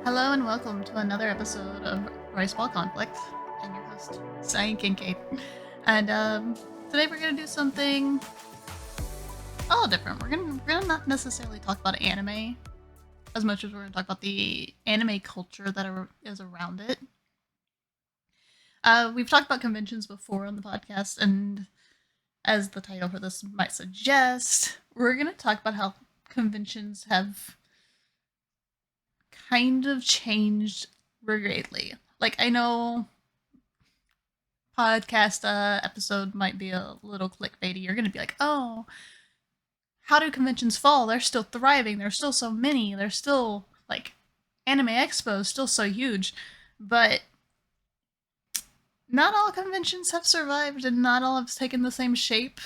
Hello and welcome to another episode of Rice Ball Conflict. I'm your host, Cyan Kincaid. And today we're going to do something a little different. We're gonna not necessarily talk about anime as much as we're going to talk about the anime culture that is around it. We've talked about conventions before on the podcast, and as the title for this might suggest, we're going to talk about how conventions have kind of changed greatly. Like, I know podcast episode might be a little clickbaity. You're going to be like, oh, how do conventions fall? They're still thriving. There's still so many. They're still, like, Anime Expo is still so huge. But not all conventions have survived, and not all have taken the same shape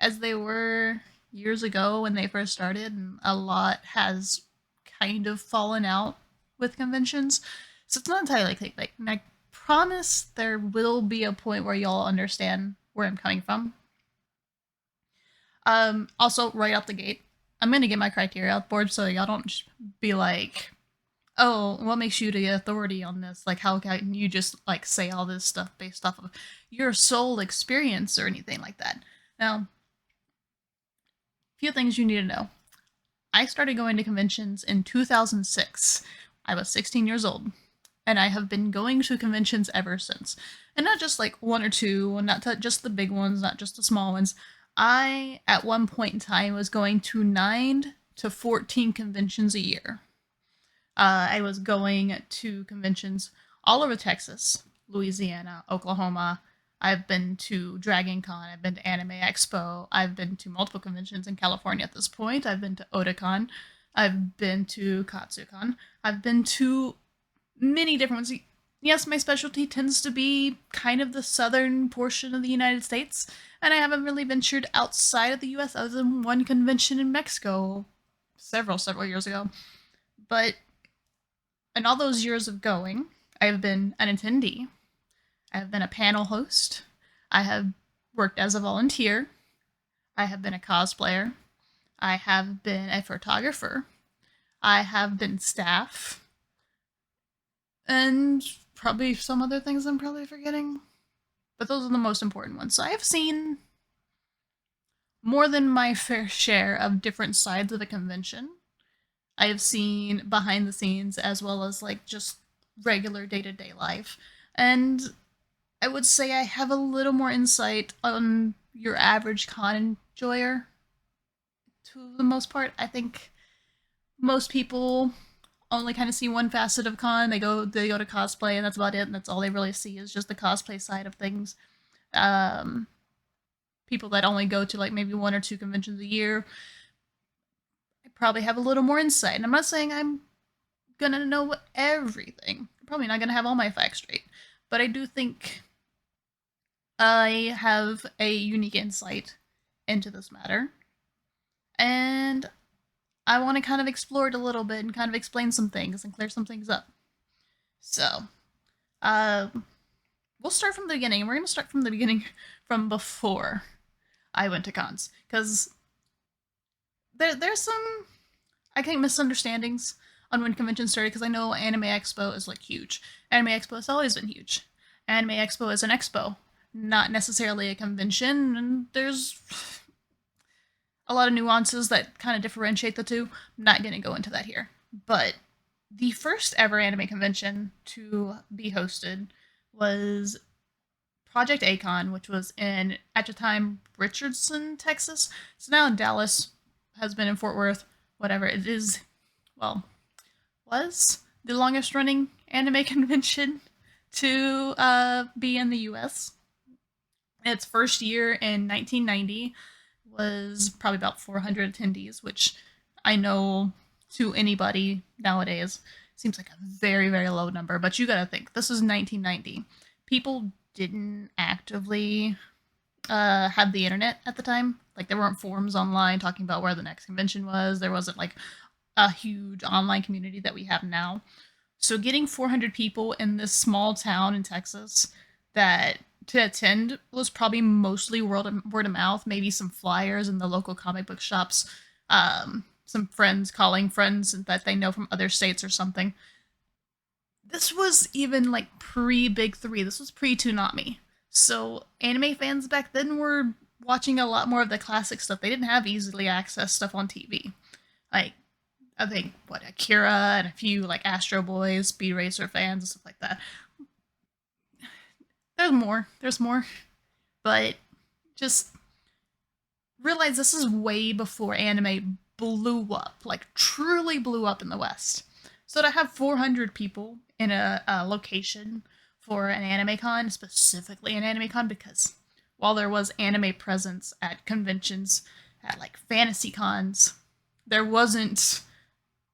as they were years ago when they first started, and a lot has kind of fallen out with conventions. So it's not entirely clickbait. And I promise there will be a point where y'all understand where I'm coming from. Also, right off the gate, I'm gonna get my criteria out board so y'all don't just be like, "Oh, what makes you the authority on this? Like, how can you just like say all this stuff based off of your sole experience or anything like that?" Now, few things you need to know. I started going to conventions in 2006. I was 16 years old, and I have been going to conventions ever since. And not just like one or two, not just the big ones, not just the small ones. I, at one point in time, was going to 9 to 14 conventions a year. I was going to conventions all over Texas, Louisiana, Oklahoma. I've been to Dragon Con, I've been to Anime Expo, I've been to multiple conventions in California at this point, I've been to Otakon, I've been to Katsucon, I've been to many different ones. Yes, my specialty tends to be kind of the southern portion of the United States, and I haven't really ventured outside of the US other than one convention in Mexico several years ago. But in all those years of going, I have been an attendee, I have been a panel host, I have worked as a volunteer, I have been a cosplayer, I have been a photographer, I have been staff, and probably some other things I'm probably forgetting. But those are the most important ones. So I have seen more than my fair share of different sides of a convention. I have seen behind the scenes as well as like just regular day-to-day life. And I would say I have a little more insight on your average con enjoyer. To the most part, I think most people only kind of see one facet of con. They go to cosplay, and that's about it. And that's all they really see is just the cosplay side of things. Um, People that only go to like maybe one or two conventions a year, I probably have a little more insight. And I'm not saying I'm gonna know everything. I'm probably not gonna have all my facts straight, but I do think I have a unique insight into this matter, and I want to kind of explore it a little bit and kind of explain some things and clear some things up. So, uh, we'll start from the beginning, and we're going to start from the beginning from before I went to cons, because there's some, I think, misunderstandings on when conventions started, because I know Anime Expo is like huge. Anime Expo has always been huge. Anime Expo is an expo, not necessarily a convention, and there's a lot of nuances that kind of differentiate the two. I'm not going to go into that here. But the first ever anime convention to be hosted was Project Acon, which was in, at the time, Richardson, Texas. It's now in Dallas, has been in Fort Worth, whatever. It is, well, was the longest running anime convention to be in the US. Its first year in 1990 was probably about 400 attendees, which I know to anybody nowadays seems like a very, very low number. But you gotta think, this is 1990. People didn't actively have the internet at the time. Like, there weren't forums online talking about where the next convention was. There wasn't like a huge online community that we have now. So getting 400 people in this small town in Texas that to attend was probably mostly word of mouth, maybe some flyers in the local comic book shops, some friends calling friends that they know from other states or something. This was even like pre Big Three. This was pre Toonami. So anime fans back then were watching a lot more of the classic stuff. They didn't have easily access stuff on TV. Like I think what Akira and a few like Astro Boys, Speed Racer fans and stuff like that. There's more. There's more. But just realize this is way before anime blew up, like truly blew up in the West. So to have 400 people in a location for an anime con, specifically an anime con, because while there was anime presence at conventions, at like fantasy cons, there wasn't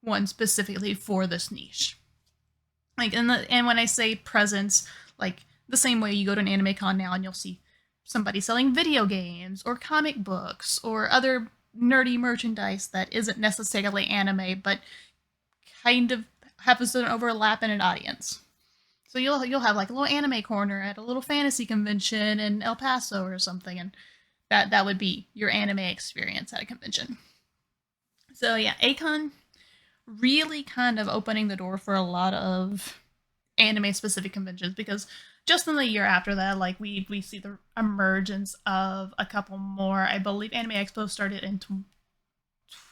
one specifically for this niche. Like, and when I say presence, like the same way you go to an anime con now and you'll see somebody selling video games or comic books or other nerdy merchandise that isn't necessarily anime but kind of happens to overlap in an audience. So you'll have like a little anime corner at a little fantasy convention in El Paso or something, and that would be your anime experience at a convention. So yeah, Acon really kind of opening the door for a lot of anime specific conventions, because just in the year after that, like we see the emergence of a couple more. I believe Anime Expo started in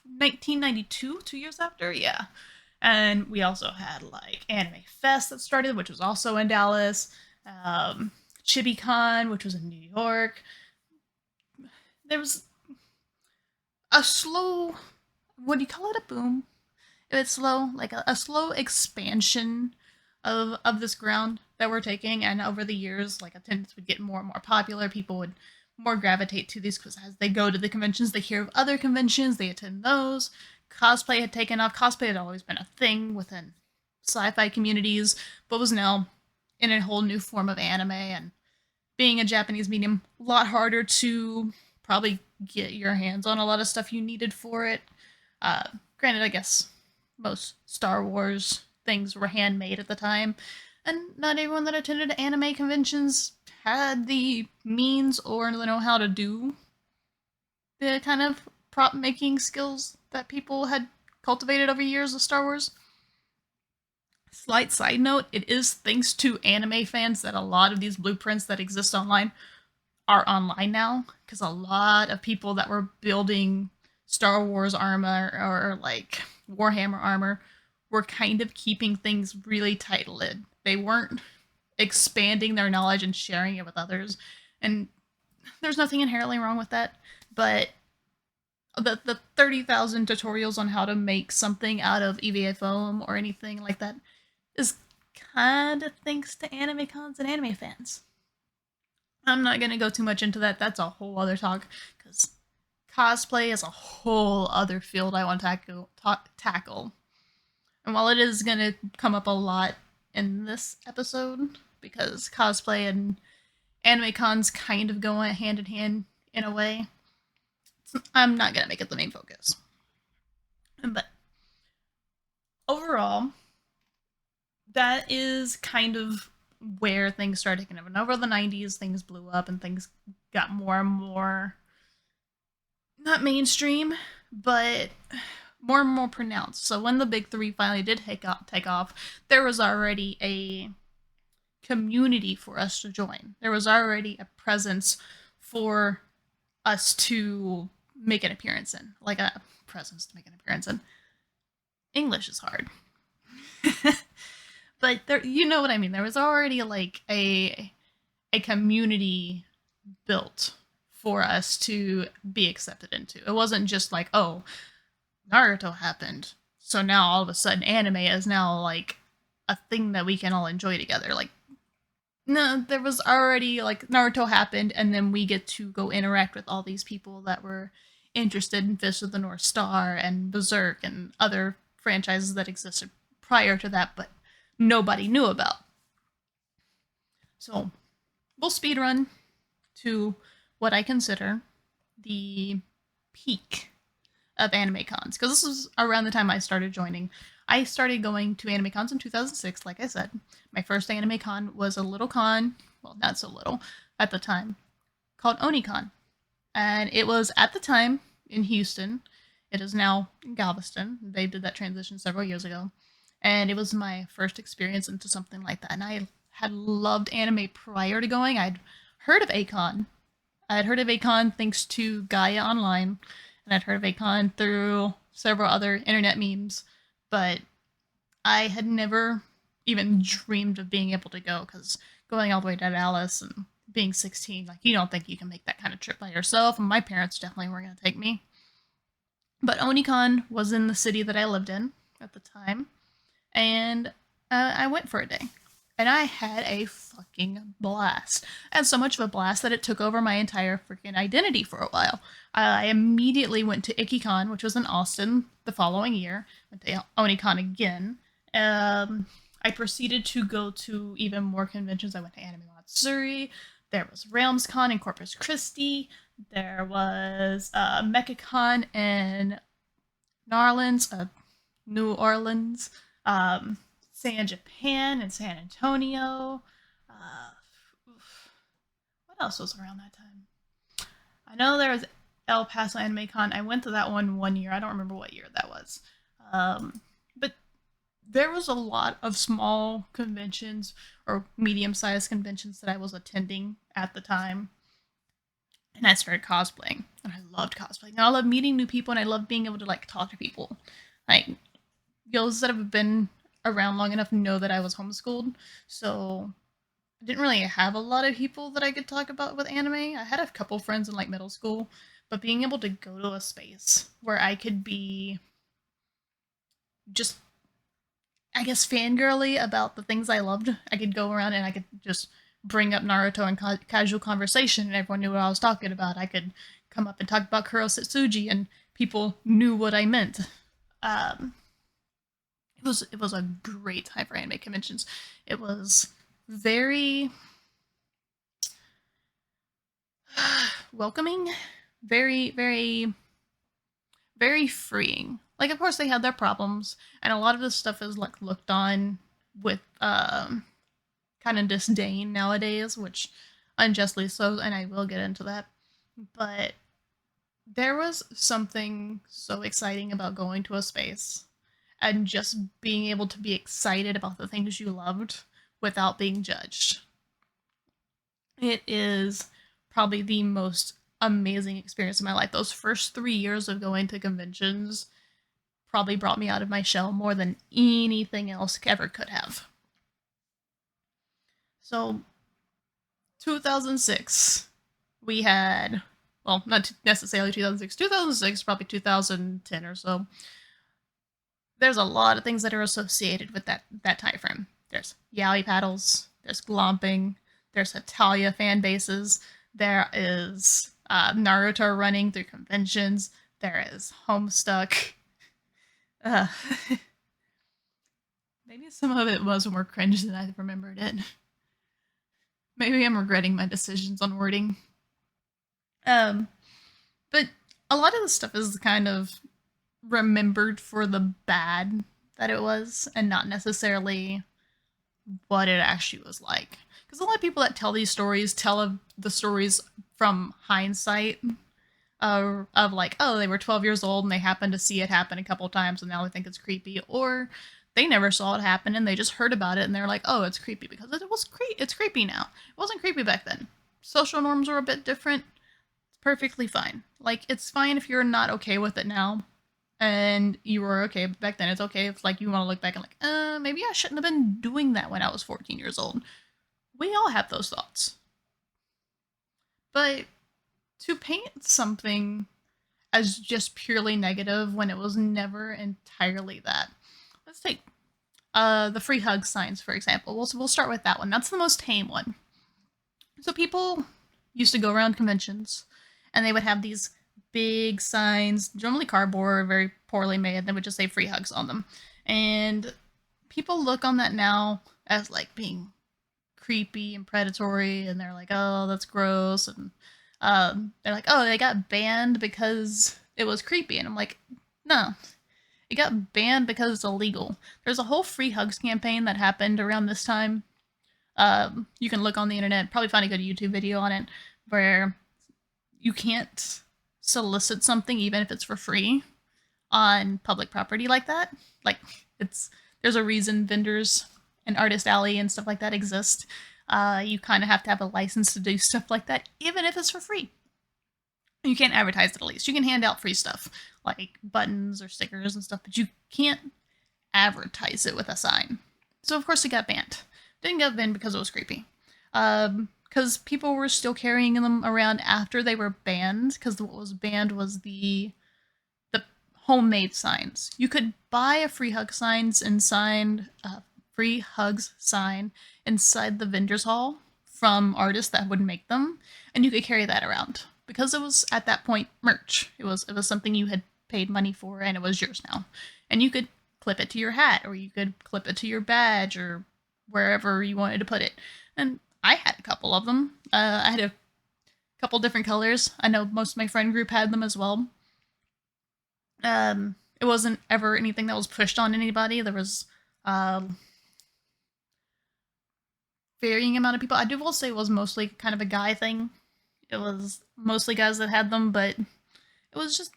1992, 2 years after, yeah. And we also had like Anime Fest that started, which was also in Dallas. ChibiCon, which was in New York. There was a slow, what do you call it, a boom? It's slow, like a slow expansion of this ground that we're taking, and over the years, like attendance would get more and more popular. People would more gravitate to these because as they go to the conventions, they hear of other conventions, they attend those. Cosplay had taken off. Cosplay had always been a thing within sci-fi communities, but was now in a whole new form of anime, and being a Japanese medium, a lot harder to probably get your hands on a lot of stuff you needed for it. Granted, I guess most Star Wars things were handmade at the time, and not everyone that attended anime conventions had the means or the know-how to do the kind of prop making skills that people had cultivated over years of Star Wars. Slight side note, it is thanks to anime fans that a lot of these blueprints that exist online are online now, because a lot of people that were building Star Wars armor or like Warhammer armor were kind of keeping things really tight-lipped. They weren't expanding their knowledge and sharing it with others. And there's nothing inherently wrong with that, but the 30,000 tutorials on how to make something out of EVA foam or anything like that is kind of thanks to anime cons and anime fans. I'm not going to go too much into that. That's a whole other talk, because cosplay is a whole other field I want to tackle. And while it is going to come up a lot in this episode, because cosplay and anime cons kind of go hand in hand in a way, I'm not going to make it the main focus. But overall, that is kind of where things started taking over. And over the 90s, things blew up and things got more and more, not mainstream, but more and more pronounced. So when the big three finally did take off, there was already a community for us to join. There was already a presence for us to make an appearance in. Like a presence to make an appearance in. English is hard. But there, you know what I mean. There was already like a community built for us to be accepted into. It wasn't just like, oh, Naruto happened, so now all of a sudden anime is now like a thing that we can all enjoy together. Like, no, there was already like Naruto happened, and then we get to go interact with all these people that were interested in Fist of the North Star and Berserk and other franchises that existed prior to that, but nobody knew about. So we'll speedrun to what I consider the peak of anime cons, because this was around the time I started joining. I started going to anime cons in 2006, like I said. My first anime con was a little con, well, not so little at the time, called Onicon. And it was at the time in Houston. It is now in Galveston. They did that transition several years ago. and it was my first experience into something like that. And I had loved anime prior to going. I'd heard of Akon. I had heard of Akon thanks to Gaia Online, and I'd heard of Akon through several other internet memes, but I had never even dreamed of being able to go because going all the way to Dallas and being 16, like, you don't think you can make that kind of trip by yourself, and my parents definitely weren't going to take me. But Onicon was in the city that I lived in at the time, and I went for a day. And I had a fucking blast. I had so much of a blast that it took over my entire freaking identity for a while. I immediately went to IkiCon, which was in Austin the following year. Went to Onicon again. I proceeded to go to even more conventions. I went to Anime Matsuri. There was RealmsCon in Corpus Christi. There was MechaCon in New Orleans. San Japan and San Antonio. Uh, what else was around that time? I know there was El Paso Anime Con. I went to that one year. I don't remember what year that was. But there was a lot of small conventions or medium-sized conventions that I was attending at the time. And I started cosplaying. And I loved cosplaying. And I love meeting new people, and I love being able to, like, talk to people. Like, girls that have been around long enough know that I was homeschooled, so I didn't really have a lot of people that I could talk about with anime. I had a couple friends in like middle school, but being able to go to a space where I could be just, I guess, fangirly about the things I loved, I could go around and I could just bring up Naruto in casual conversation, and everyone knew what I was talking about. I could come up and talk about Kuro Setsuji, and people knew what I meant. It was a great time for anime conventions. It was very welcoming, very freeing. Like, of course, they had their problems, and a lot of this stuff is like looked on with kind of disdain nowadays, which unjustly so, and I will get into that. But there was something so exciting about going to a space and just being able to be excited about the things you loved without being judged. It is probably the most amazing experience of my life. Those first 3 years of going to conventions probably brought me out of my shell more than anything else ever could have. So, 2006, we had, well, not necessarily 2006, probably 2010 or so. There's a lot of things that are associated with that time frame. There's yaoi paddles, there's glomping, there's Hatalia fan bases, there is Naruto running through conventions, there is Homestuck. Uh, maybe some of it was more cringe than I remembered it. Maybe I'm regretting my decisions on wording. But a lot of the stuff is kind of remembered for the bad that it was, and not necessarily what it actually was like. Because a lot of people that tell these stories tell of the stories from hindsight, of like, oh, they were 12 years old and they happened to see it happen a couple times and now they think it's creepy, or they never saw it happen and they just heard about it and they're like, oh, it's creepy because it's creepy now. It wasn't creepy back then. Social norms were a bit different. It's perfectly fine. Like, it's fine if you're not okay with it now, and you were okay back then. It's okay if, like, you want to look back and like, maybe I shouldn't have been doing that when I was 14 years old. We all have those thoughts. But to paint something as just purely negative when it was never entirely that. Let's take the free hug signs, for example. We'll start with that one. That's the most tame one. So people used to go around conventions, and they would have these big signs, generally cardboard, very poorly made, and they would just say free hugs on them. And people look on that now as like being creepy and predatory, and they're like, oh, that's gross, and they're like, oh, they got banned because it was creepy, and I'm like, no, it got banned because it's illegal. There's a whole free hugs campaign that happened around this time. You can look on the internet, probably find a good YouTube video on it, where you can't solicit something even if it's for free on public property like that. Like, There's a reason vendors and Artist Alley and stuff like that exist. You kind of have to have a license to do stuff like that, even if it's for free. You can't advertise it at least. You can hand out free stuff, like buttons or stickers and stuff, but you can't advertise it with a sign. So of course it got banned. Didn't get banned because it was creepy. Because people were still carrying them around after they were banned, because what was banned was the homemade signs. You could buy a free hug signs inside free hugs sign inside the vendors hall from artists that would make them, and you could carry that around because it was at that point merch. It was something you had paid money for, and it was yours now, and you could clip it to your hat, or you could clip it to your badge, or wherever you wanted to put it. And I had a couple of them. I had a couple different colors. I know most of my friend group had them as well. It wasn't ever anything that was pushed on anybody. There was varying amount of people. I will say it was mostly kind of a guy thing. It was mostly guys that had them, but it was just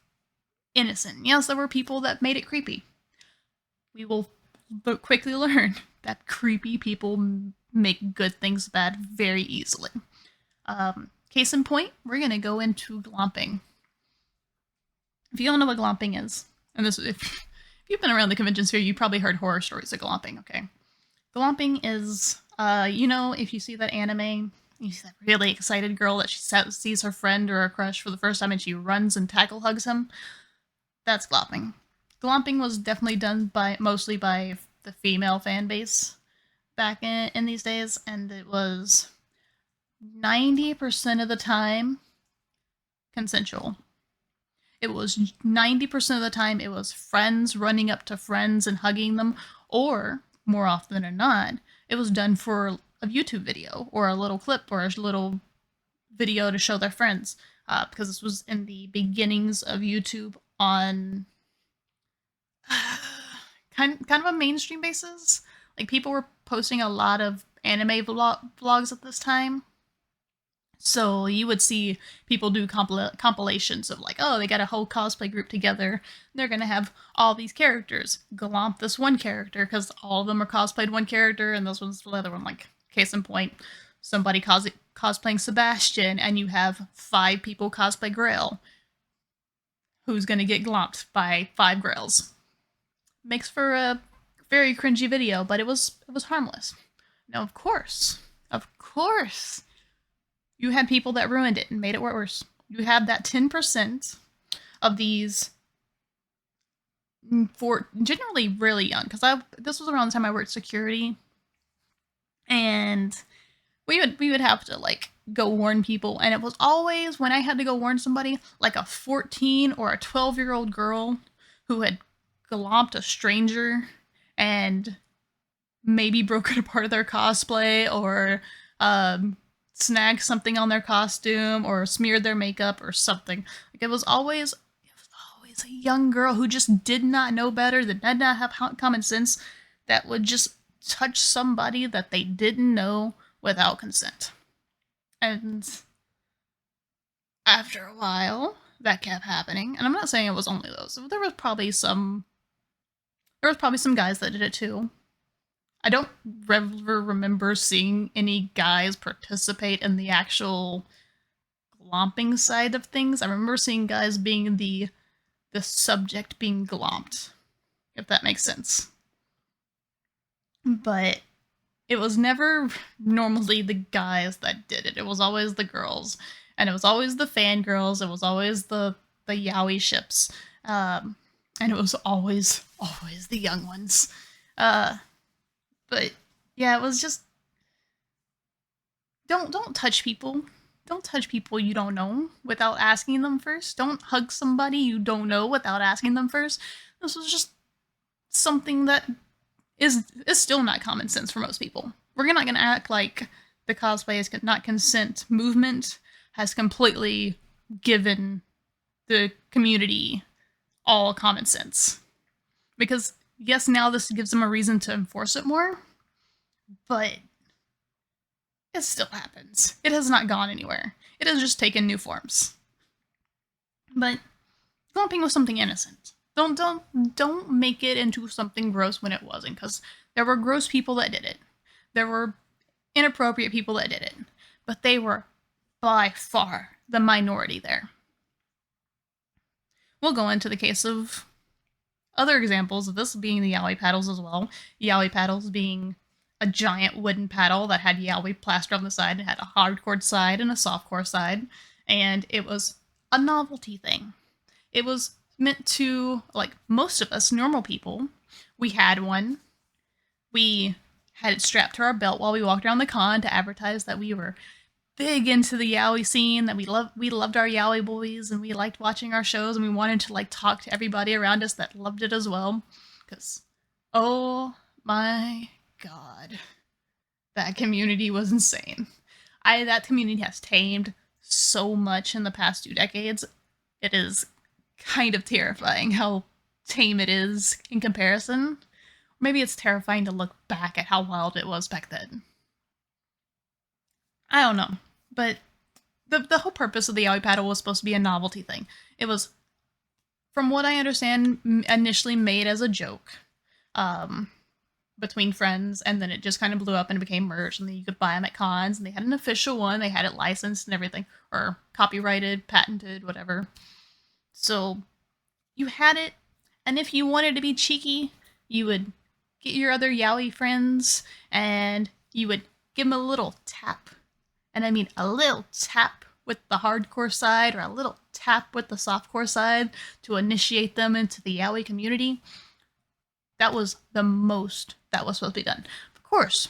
innocent. Yes, there were people that made it creepy. We will quickly learn that creepy people make good things bad very easily. Case in point, we're gonna go into glomping. If you don't know what glomping is, and this, if you've been around the convention sphere, you probably heard horror stories of glomping, okay? Glomping is, if you see that anime, you see that really excited girl that she sees her friend or a crush for the first time and she runs and tackle hugs him, that's glomping. Glomping was definitely done mostly by the female fan base back in these days, and it was 90% of the time consensual. It was 90% of the time it was friends running up to friends and hugging them, or more often than not, it was done for a YouTube video or a little clip or a little video to show their friends, because this was in the beginnings of YouTube on kind of a mainstream basis. Like, people were posting a lot of anime vlogs at this time. So you would see people do compilations of like, oh, they got a whole cosplay group together. They're going to have all these characters. Glomp this one character because all of them are cosplayed one character and this one's the other one. Like, case in point, somebody cosplaying Sebastian and you have 5 people cosplay Grail. Who's going to get glomped by 5 Grails? Makes for a very cringy video, but it was harmless. Now, of course, you had people that ruined it and made it worse. You had that 10% of these, for generally really young, because this was around the time I worked security, and we would have to like go warn people, and it was always when I had to go warn somebody, like a 14 or a 12-year-old girl who had glomped a stranger and maybe broken a part of their cosplay, or snagged something on their costume, or smeared their makeup or something. Like, it was always a young girl who just did not know better, that did not have common sense, that would just touch somebody that they didn't know without consent. And after a while, that kept happening. And I'm not saying it was only those. There was probably some guys that did it too. I don't ever remember seeing any guys participate in the actual glomping side of things. I remember seeing guys being the subject being glomped, if that makes sense. But it was never normally the guys that did it. It was always the girls. And it was always the fangirls. It was always the yaoi ships. And it was always the young ones. But yeah, it was just, don't touch people. Don't touch people you don't know without asking them first. Don't hug somebody you don't know without asking them first. This was just something that is still not common sense for most people. We're not gonna act like the cosplay is not consent movement has completely given the community all common sense. Because yes, now this gives them a reason to enforce it more, but it still happens. It has not gone anywhere. It has just taken new forms. But glomping was something innocent. Don't make it into something gross when it wasn't, because there were gross people that did it. There were inappropriate people that did it, but they were by far the minority there. We'll go into the case of other examples of this being the yaoi paddles as well. Yaoi paddles being a giant wooden paddle that had yaoi plaster on the side and had a hardcore side and a softcore side, and it was a novelty thing. It was meant to, like most of us normal people, we had one. We had it strapped to our belt while we walked around the con to advertise that we were big into the yaoi scene, that we loved our yaoi boys, and we liked watching our shows, and we wanted to like talk to everybody around us that loved it as well. Because, oh my god, that community was insane. That community has tamed so much in the past 2 decades. It is kind of terrifying how tame it is in comparison. Maybe it's terrifying to look back at how wild it was back then. I don't know. But the whole purpose of the yaoi paddle was supposed to be a novelty thing. It was, from what I understand, initially made as a joke between friends, and then it just kind of blew up and it became merch, and then you could buy them at cons, and they had an official one, they had it licensed and everything, or copyrighted, patented, whatever. So you had it, and if you wanted to be cheeky, you would get your other yaoi friends, and you would give them a little tap. And I mean a little tap with the hardcore side, or a little tap with the softcore side to initiate them into the yaoi community. That was the most that was supposed to be done. Of course,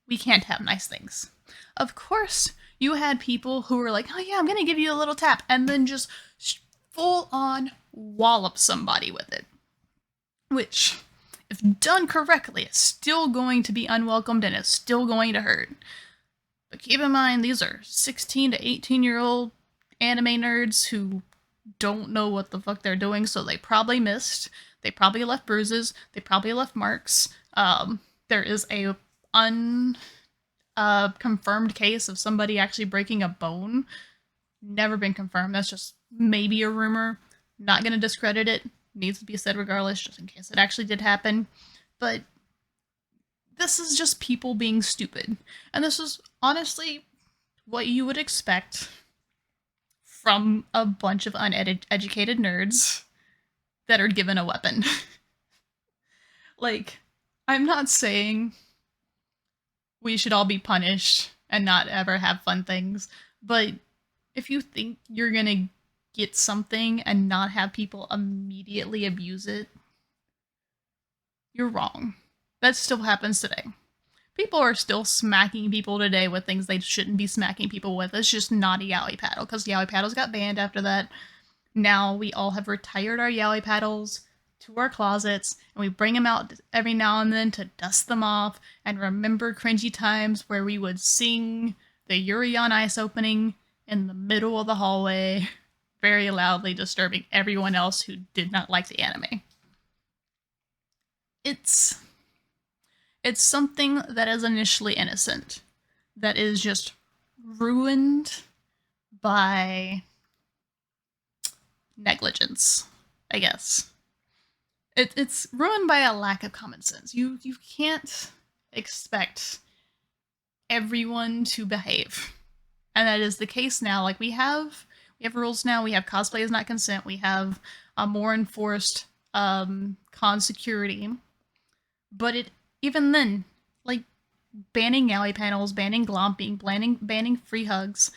we can't have nice things. Of course, you had people who were like, oh yeah, I'm going to give you a little tap, and then just full on wallop somebody with it. Which, if done correctly, is still going to be unwelcomed and is still going to hurt. But keep in mind, these are 16 to 18-year-old anime nerds who don't know what the fuck they're doing, so they probably missed. They probably left bruises. They probably left marks. There is a confirmed case of somebody actually breaking a bone. Never been confirmed. That's just maybe a rumor. Not going to discredit it. Needs to be said regardless, just in case it actually did happen. But this is just people being stupid. And this is honestly what you would expect from a bunch of uneducated nerds that are given a weapon. Like, I'm not saying we should all be punished and not ever have fun things, but if you think you're gonna get something and not have people immediately abuse it, you're wrong. That still happens today. People are still smacking people today with things they shouldn't be smacking people with. It's just not a yaoi paddle, because yaoi paddles got banned after that. Now we all have retired our yaoi paddles to our closets, and we bring them out every now and then to dust them off and remember cringy times where we would sing the Yuri on Ice opening in the middle of the hallway, very loudly disturbing everyone else who did not like the anime. It's something that is initially innocent, that is just ruined by negligence, I guess. It's ruined by a lack of common sense. You can't expect everyone to behave. And that is the case now. Like, we have rules now. We have cosplay is not consent. We have a more enforced con security. But even then, like, banning yaoi panels, banning glomping, banning free hugs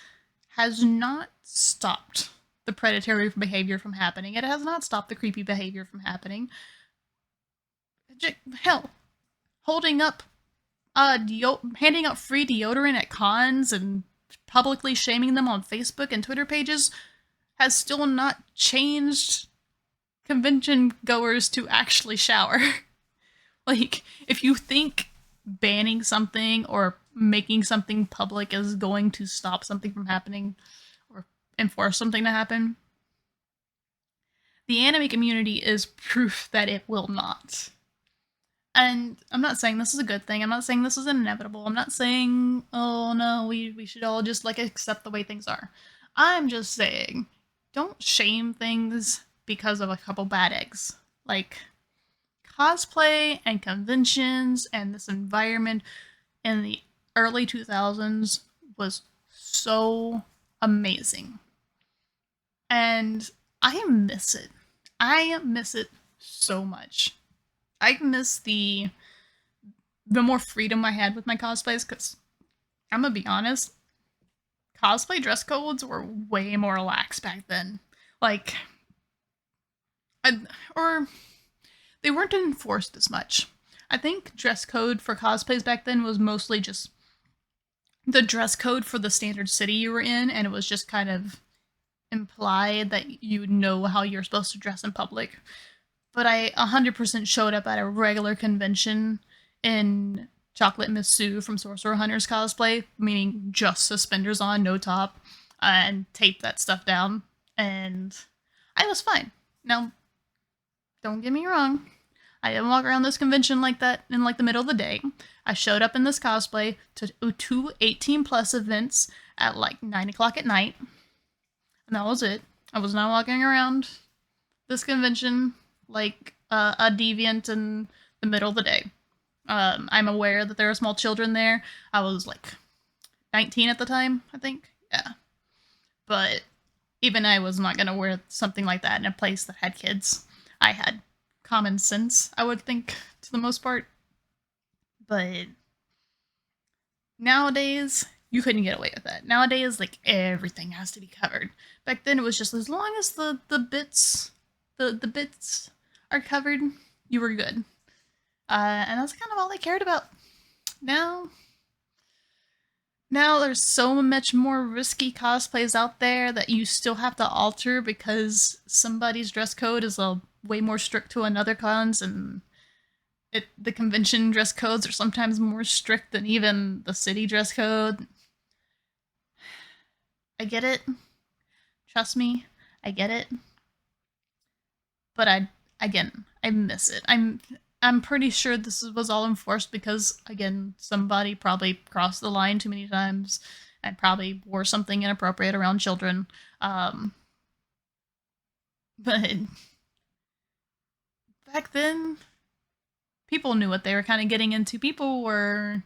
has not stopped the predatory behavior from happening. It has not stopped the creepy behavior from happening. Hell, handing out free deodorant at cons and publicly shaming them on Facebook and Twitter pages has still not changed convention goers to actually shower. Like, if you think banning something or making something public is going to stop something from happening or enforce something to happen, the anime community is proof that it will not. And I'm not saying this is a good thing. I'm not saying this is inevitable. I'm not saying, oh no, we should all just like accept the way things are. I'm just saying, don't shame things because of a couple bad eggs. Like, cosplay and conventions and this environment in the early 2000s was so amazing. And I miss it. I miss it so much. I miss the more freedom I had with my cosplays, because I'm gonna be honest, cosplay dress codes were way more lax back then. Like, or they weren't enforced as much. I think dress code for cosplays back then was mostly just the dress code for the standard city you were in, and it was just kind of implied that you know how you're supposed to dress in public. But I 100% showed up at a regular convention in Chocolate Miss Sue from Sorcerer Hunter's cosplay, meaning just suspenders on, no top, and tape that stuff down, and I was fine. Now, don't get me wrong, I didn't walk around this convention like that in like the middle of the day. I showed up in this cosplay to two 18 plus events at like 9 o'clock at night, and that was it. I was not walking around this convention like a deviant in the middle of the day. I'm aware that there are small children there. I was like 19 at the time, I think. Yeah. But even I was not going to wear something like that in a place that had kids. I had common sense, I would think, to the most part. But nowadays, you couldn't get away with that. Nowadays, like, everything has to be covered. Back then, it was just as long as the bits are covered, you were good. And that's kind of all I cared about. Now there's so much more risky cosplays out there that you still have to alter because somebody's dress code is way more strict to another cons, and the convention dress codes are sometimes more strict than even the city dress code. I get it. Trust me, I get it. But I miss it. I'm pretty sure this was all enforced because, again, somebody probably crossed the line too many times and probably wore something inappropriate around children. But back then, people knew what they were kind of getting into. People were.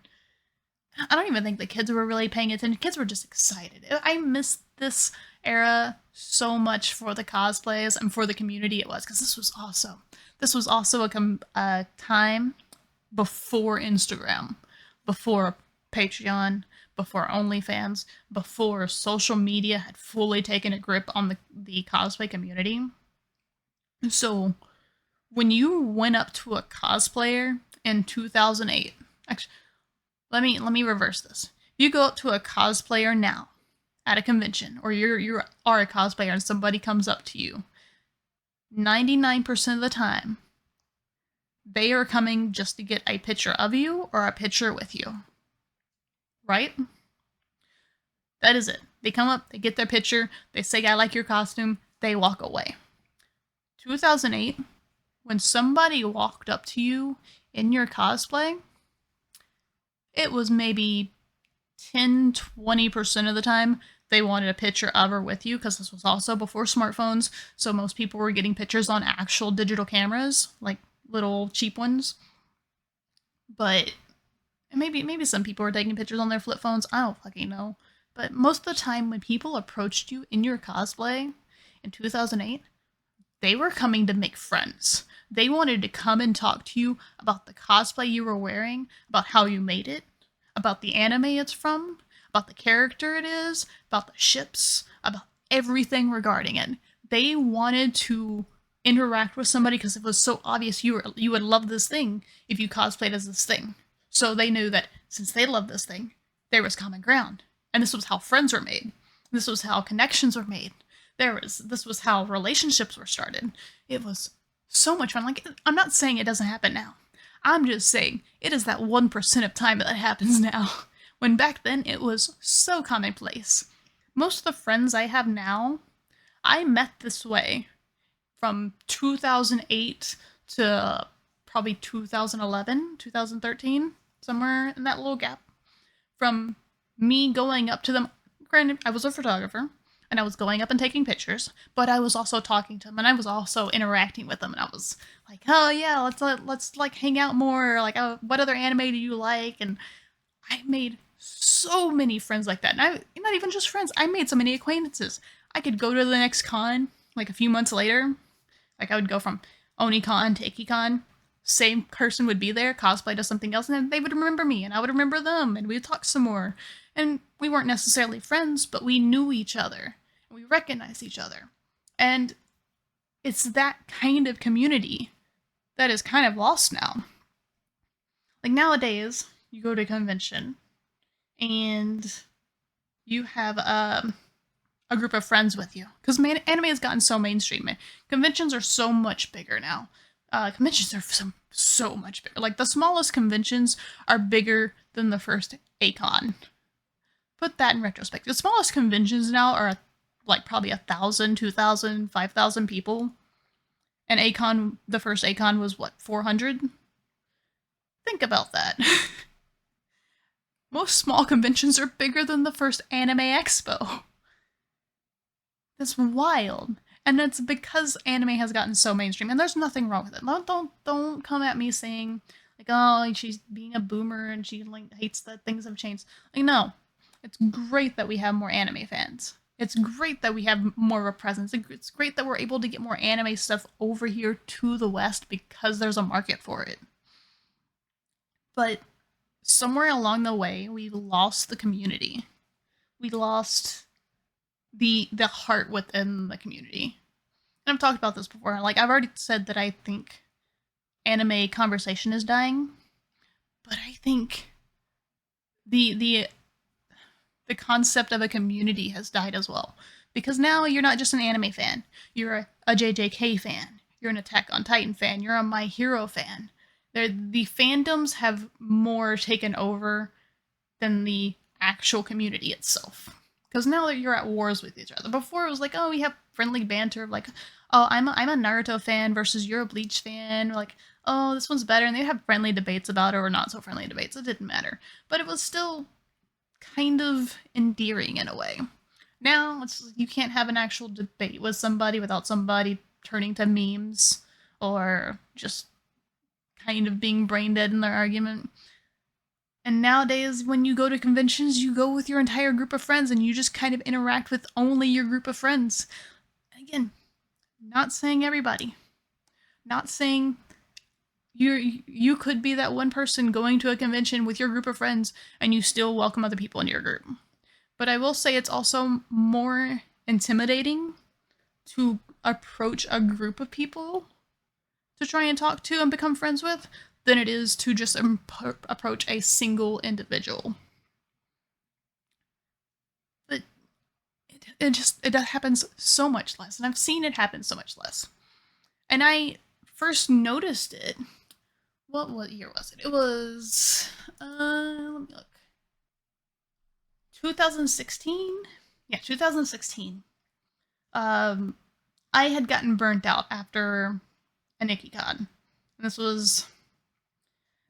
I don't even think the kids were really paying attention. Kids were just excited. I miss this era so much for the cosplays and for the community it was, because this was also a time before Instagram, before Patreon, before OnlyFans, before social media had fully taken a grip on the cosplay community. So when you went up to a cosplayer in 2008, actually, let me reverse this. If you go up to a cosplayer now at a convention, or you are a cosplayer and somebody comes up to you, 99% of the time, they are coming just to get a picture of you or a picture with you. Right? That is it. They come up, they get their picture, they say, I like your costume, they walk away. 2008, when somebody walked up to you in your cosplay, it was maybe 10-20% of the time they wanted a picture of or with you, because this was also before smartphones, so most people were getting pictures on actual digital cameras, like little cheap ones. But maybe some people were taking pictures on their flip phones, I don't fucking know. But most of the time when people approached you in your cosplay in 2008, they were coming to make friends. They wanted to come and talk to you about the cosplay you were wearing, about how you made it, about the anime it's from, about the character it is, about the ships, about everything regarding it. They wanted to interact with somebody because it was so obvious you would love this thing if you cosplayed as this thing. So they knew that since they loved this thing, there was common ground. And this was how friends were made. This was how connections were made. This was how relationships were started. It was so much fun. Like, I'm not saying it doesn't happen now. I'm just saying it is that 1% of time that happens now. When back then it was so commonplace. Most of the friends I have now, I met this way from 2008 to probably 2011, 2013, somewhere in that little gap. From me going up to them, granted, I was a photographer. and I was going up and taking pictures, but I was also talking to them and I was also interacting with them, and I was like, oh yeah, let's like hang out more. Like, oh, what other anime do you like? And I made so many friends like that. And I not even just friends. I made so many acquaintances. I could go to the next con like a few months later. Like I would go from Onicon to Ikicon. Same person would be there, cosplay to something else, and then they would remember me, and I would remember them, and we'd talk some more. And we weren't necessarily friends, but we knew each other, and we recognized each other. And it's that kind of community that is kind of lost now. Like nowadays, you go to a convention, and you have a group of friends with you, because anime has gotten so mainstream. Conventions are so much bigger now. Conventions are so much bigger. Like the smallest conventions are bigger than the first Acon. Put that in retrospect. The smallest conventions now are like probably 1,000, 2,000, 5,000 people. And Acon, the first Acon was what, 400? Think about that. Most small conventions are bigger than the first Anime Expo. That's wild. And it's because anime has gotten so mainstream, and there's nothing wrong with it. Don't come at me saying like, oh, she's being a boomer and she like hates that things have changed. Like, no, it's great that we have more anime fans. It's great that we have more of a presence. It's great that we're able to get more anime stuff over here to the West because there's a market for it. But somewhere along the way, we lost the community. We lost the heart within the community. And I've talked about this before. Like I've already said that I think anime conversation is dying, but I think the concept of a community has died as well. Because now you're not just an anime fan. You're a JJK fan. You're an Attack on Titan fan. You're a My Hero fan. The fandoms have more taken over than the actual community itself. Because now that you're at wars with each other. Before it was like, oh, we have friendly banter of like, oh, I'm a Naruto fan versus you're a Bleach fan. Or like, oh, this one's better. And they'd have friendly debates about it or not so friendly debates. It didn't matter. But it was still kind of endearing in a way. Now, you can't have an actual debate with somebody without somebody turning to memes or just kind of being brain dead in their argument. And nowadays, when you go to conventions, you go with your entire group of friends and you just kind of interact with only your group of friends. Again, not saying everybody. Not saying you could be that one person going to a convention with your group of friends and you still welcome other people into your group. But I will say it's also more intimidating to approach a group of people to try and talk to and become friends with than it is to just approach a single individual. But it happens so much less, and I've seen it happen so much less. And I first noticed it. What year was it? It was let me look. 2016? Yeah, 2016. I had gotten burnt out after an Ikicon. And this was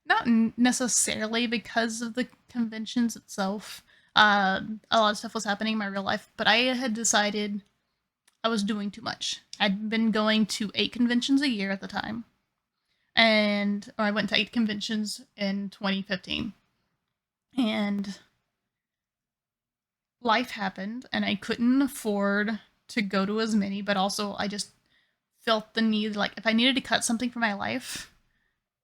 not necessarily because of the conventions itself. A lot of stuff was happening in my real life, but I had decided I was doing too much. I'd been going to 8 conventions a year at the time. Or I went to 8 conventions in 2015. And life happened, and I couldn't afford to go to as many, but also I just felt the need, like, if I needed to cut something from my life,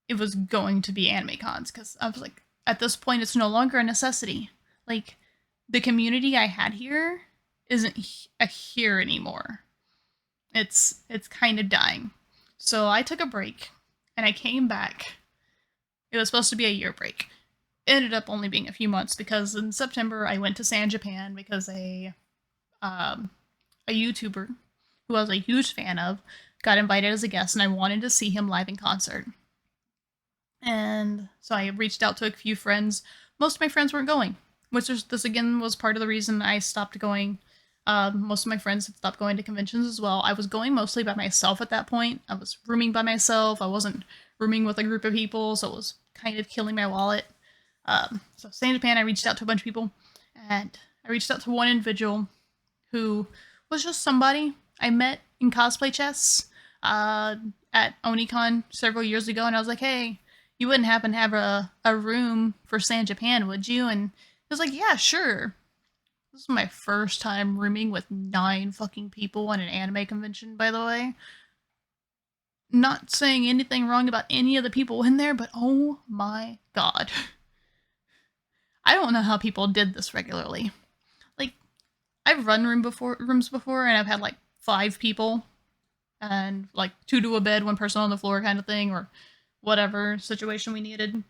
it was going to be anime cons, because I was like, at this point, it's no longer a necessity. Like, the community I had here isn't here anymore. It's kind of dying. So I took a break, and I came back. It was supposed to be a year break. It ended up only being a few months, because in September I went to San Japan because a YouTuber who I was a huge fan of got invited as a guest, and I wanted to see him live in concert. And so I reached out to a few friends. Most of my friends weren't going, this again was part of the reason I stopped going. Most of my friends had stopped going to conventions as well. I was going mostly by myself at that point. I was rooming by myself. I wasn't rooming with a group of people, so it was kind of killing my wallet. So San Japan, I reached out to a bunch of people, and I reached out to one individual who was just somebody I met in cosplay chess uh, at OniCon several years ago, and I was like, hey, you wouldn't happen to have a room for San Japan, would you? And he was like, yeah, sure. This is my first time rooming with 9 fucking people at an anime convention, by the way. Not saying anything wrong about any of the people in there, but oh my god. I don't know how people did this regularly. Like, I've run rooms before, and I've had like 5 people, and like 2 to a bed, 1 person on the floor, kind of thing, or whatever situation we needed.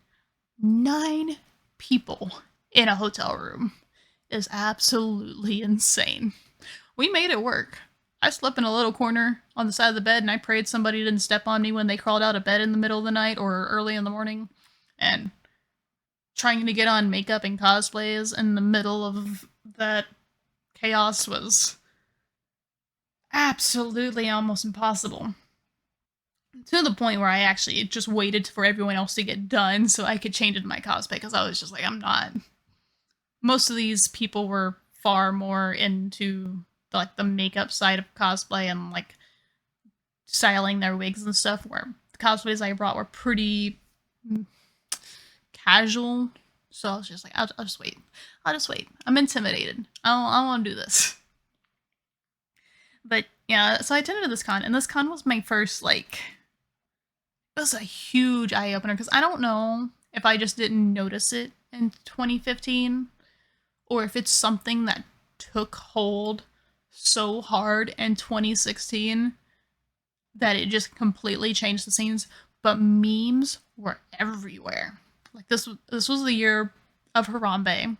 9 people in a hotel room is absolutely insane. We made it work. I slept in a little corner on the side of the bed, and I prayed somebody didn't step on me when they crawled out of bed in the middle of the night or early in the morning. And trying to get on makeup and cosplays in the middle of that chaos was absolutely almost impossible. To the point where I actually just waited for everyone else to get done so I could change into my cosplay, because I was just like, I'm not. Most of these people were far more into like the makeup side of cosplay and like styling their wigs and stuff, where the cosplays I brought were pretty casual. So I was just like, I'll just wait. I'll just wait. I'm intimidated. I don't want to do this. But yeah, so I attended this con, and this con was my first, like, it was a huge eye opener, because I don't know if I just didn't notice it in 2015, or if it's something that took hold so hard in 2016 that it just completely changed the scenes. But memes were everywhere. Like, this was the year of Harambe.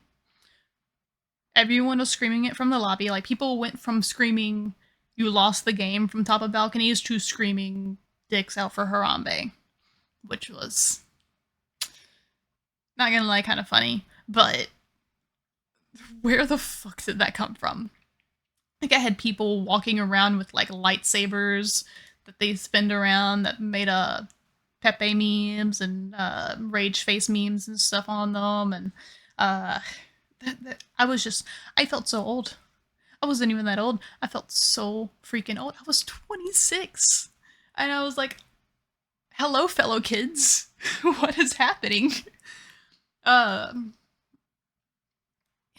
Everyone was screaming it from the lobby. Like, people went from screaming "you lost the game" from top of balconies to screaming "dicks out for Harambe," which was, not gonna lie, kind of funny. But where the fuck did that come from? Like, I had people walking around with like lightsabers that they spin around that made Pepe memes and rage face memes and stuff on them, and uh, I was just, I felt so old. I wasn't even that old. I felt so freaking old. I was 26, and I was like, "Hello, fellow kids. What is happening?" Um,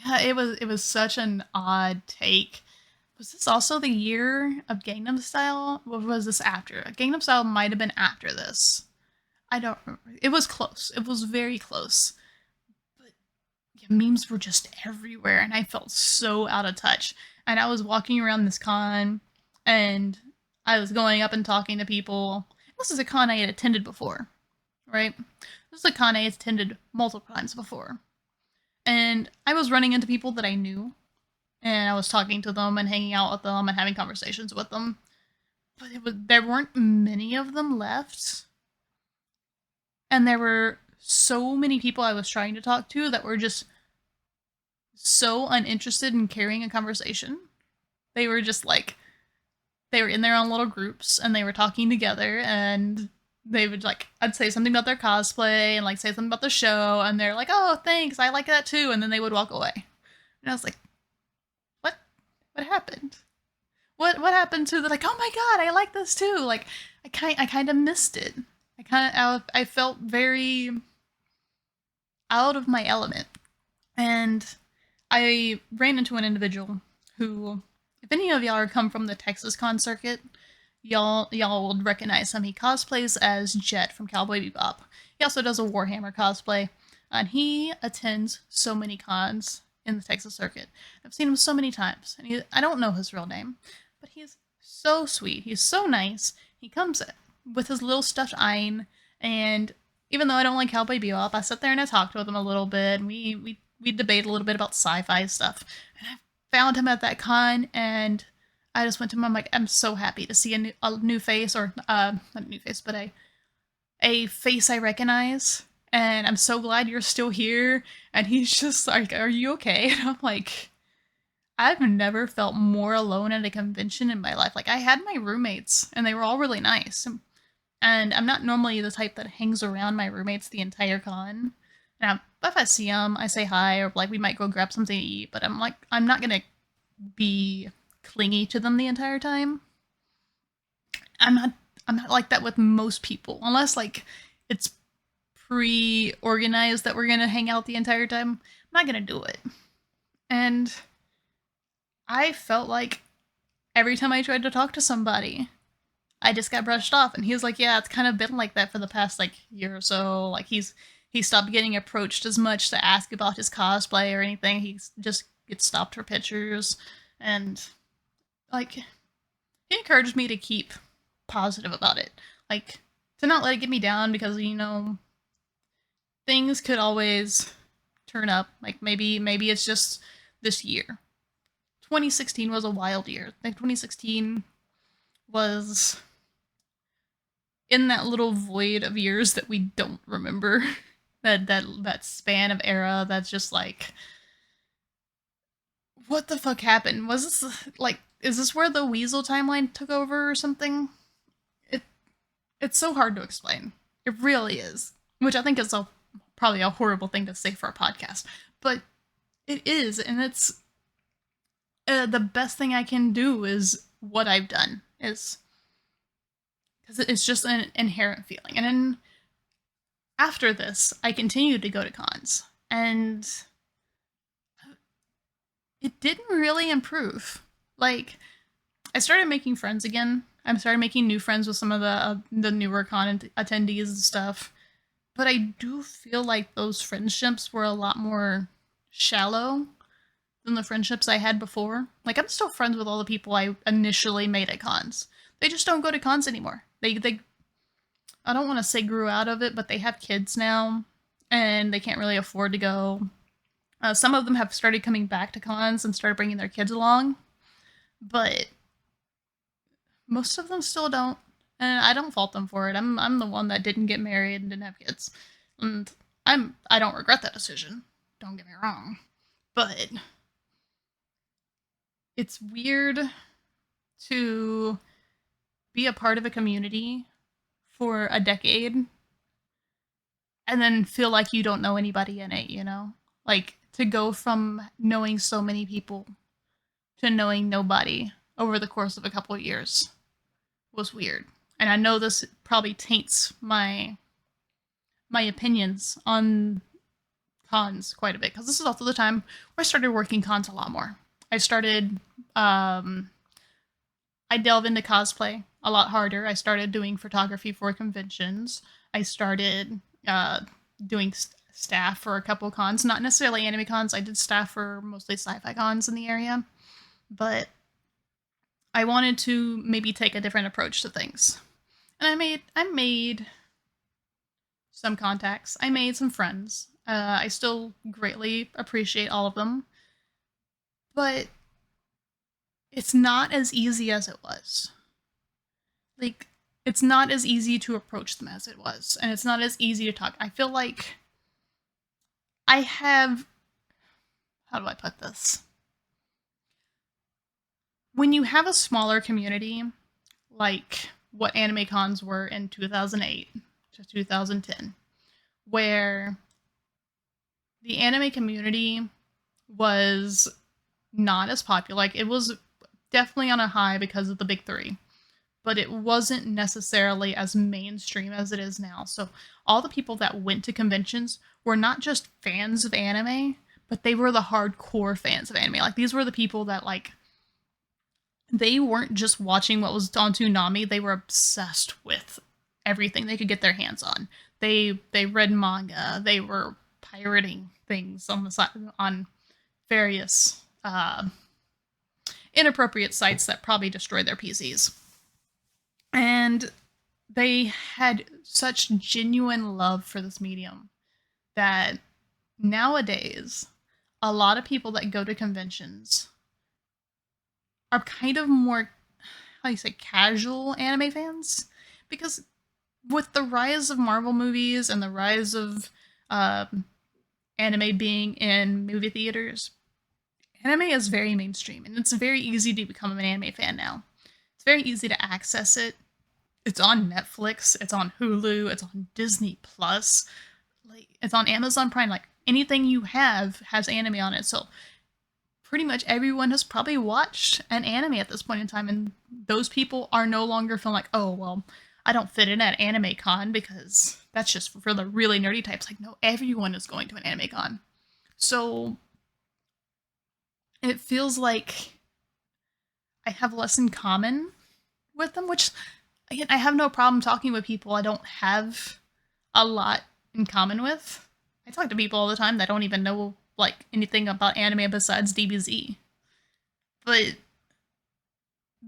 yeah, it was such an odd take. Was this also the year of Gangnam Style? Or was this after? Gangnam Style might have been after this. I don't remember. It was close. It was very close. But yeah, memes were just everywhere, and I felt so out of touch. And I was walking around this con, and I was going up and talking to people. This is a con I had attended before, right? This is a con I had attended multiple times before. And I was running into people that I knew, and I was talking to them and hanging out with them and having conversations with them. But there weren't many of them left, and there were so many people I was trying to talk to that were just so uninterested in carrying a conversation. They were just like, they were in their own little groups, and they were talking together, and they would like, I'd say something about their cosplay and like say something about the show, and they're like, oh, thanks, I like that too, and then they would walk away. And I was like, what happened? What happened to the, like, oh my god, I like this too? Like, I kind of missed it. I felt very out of my element. And I ran into an individual who, if any of y'all are come from the Texas con circuit, y'all would recognize him. He cosplays as Jet from Cowboy Bebop. He also does a Warhammer cosplay, and he attends so many cons in the Texas circuit. I've seen him so many times, and I don't know his real name, but he's so sweet. He's so nice. He comes with his little stuffed Ein, and even though I don't like Cowboy Bebop, I sit there and I talked with him a little bit, and we debate a little bit about sci-fi stuff. And I found him at that con, and I just went to him. I'm like, I'm so happy to see a new face, or not a new face, but a face I recognize. And I'm so glad you're still here. And he's just like, are you okay? And I'm like, I've never felt more alone at a convention in my life. Like, I had my roommates, and they were all really nice. And I'm not normally the type that hangs around my roommates the entire con. Now, if I see them, I say hi, or like we might go grab something to eat. But I'm like, I'm not gonna be clingy to them the entire time. I'm not I'm not like that with most people, unless like it's pre-organized that we're gonna hang out the entire time. I'm not gonna do it. And I felt like every time I tried to talk to somebody, I just got brushed off. And he was like, "Yeah, it's kind of been like that for the past like year or so. Like he stopped getting approached as much to ask about his cosplay or anything. He just gets stopped for pictures, and like he encouraged me to keep positive about it, like to not let it get me down because things could always turn up. Like maybe it's just this year. 2016 was a wild year. Like 2016 was in that little void of years that we don't remember. That span of era that's just like, what the fuck happened? Was this like, is this where the Weasel timeline took over or something? It it's so hard to explain. It really is. Which I think is probably a horrible thing to say for a podcast, but it is, and it's the best thing I can do is what I've done is because it's just an inherent feeling. And then after this, I continued to go to cons, and it didn't really improve. Like, I started making friends again. I started making new friends with some of the newer con attendees and stuff. But I do feel like those friendships were a lot more shallow than the friendships I had before. Like, I'm still friends with all the people I initially made at cons. They just don't go to cons anymore. They I don't want to say grew out of it, but they have kids now, and they can't really afford to go. Some of them have started coming back to cons and started bringing their kids along, but most of them still don't. And I don't fault them for it. I'm the one that didn't get married and didn't have kids, and I don't regret that decision. Don't get me wrong, but it's weird to be a part of a community for a decade and then feel like you don't know anybody in it, you know? Like, to go from knowing so many people to knowing nobody over the course of a couple of years was weird. And I know this probably taints my opinions on cons quite a bit, because this is also the time where I started working cons a lot more. I started I delve into cosplay a lot harder. I started doing photography for conventions. I started doing staff for a couple cons, not necessarily anime cons. I did staff for mostly sci-fi cons in the area, but I wanted to maybe take a different approach to things. And I made some contacts. I made some friends. I still greatly appreciate all of them, but it's not as easy as it was. Like, it's not as easy to approach them as it was, and it's not as easy to talk. I feel like I have, how do I put this? When you have a smaller community, like what anime cons were in 2008 to 2010, where the anime community was not as popular. Like, it was definitely on a high because of the big three, but it wasn't necessarily as mainstream as it is now. So all the people that went to conventions were not just fans of anime, but they were the hardcore fans of anime. Like, these were the people that, like, they weren't just watching what was on Toonami, they were obsessed with everything they could get their hands on. They read manga, they were pirating things on the side, on various inappropriate sites that probably destroyed their PCs. And they had such genuine love for this medium that nowadays, a lot of people that go to conventions are kind of more, how do you say, casual anime fans. Because with the rise of Marvel movies and the rise of anime being in movie theaters, anime is very mainstream, and it's very easy to become an anime fan now. It's very easy to access it. It's on Netflix, it's on Hulu, it's on Disney Plus, like it's on Amazon Prime. Like, anything you have has anime on it. So pretty much everyone has probably watched an anime at this point in time, and those people are no longer feeling like, oh, well, I don't fit in at anime con because that's just for the really nerdy types. Like, no, everyone is going to an anime con. So it feels like I have less in common with them, which, again, I have no problem talking with people I don't have a lot in common with. I talk to people all the time that don't even know like anything about anime besides DBZ. But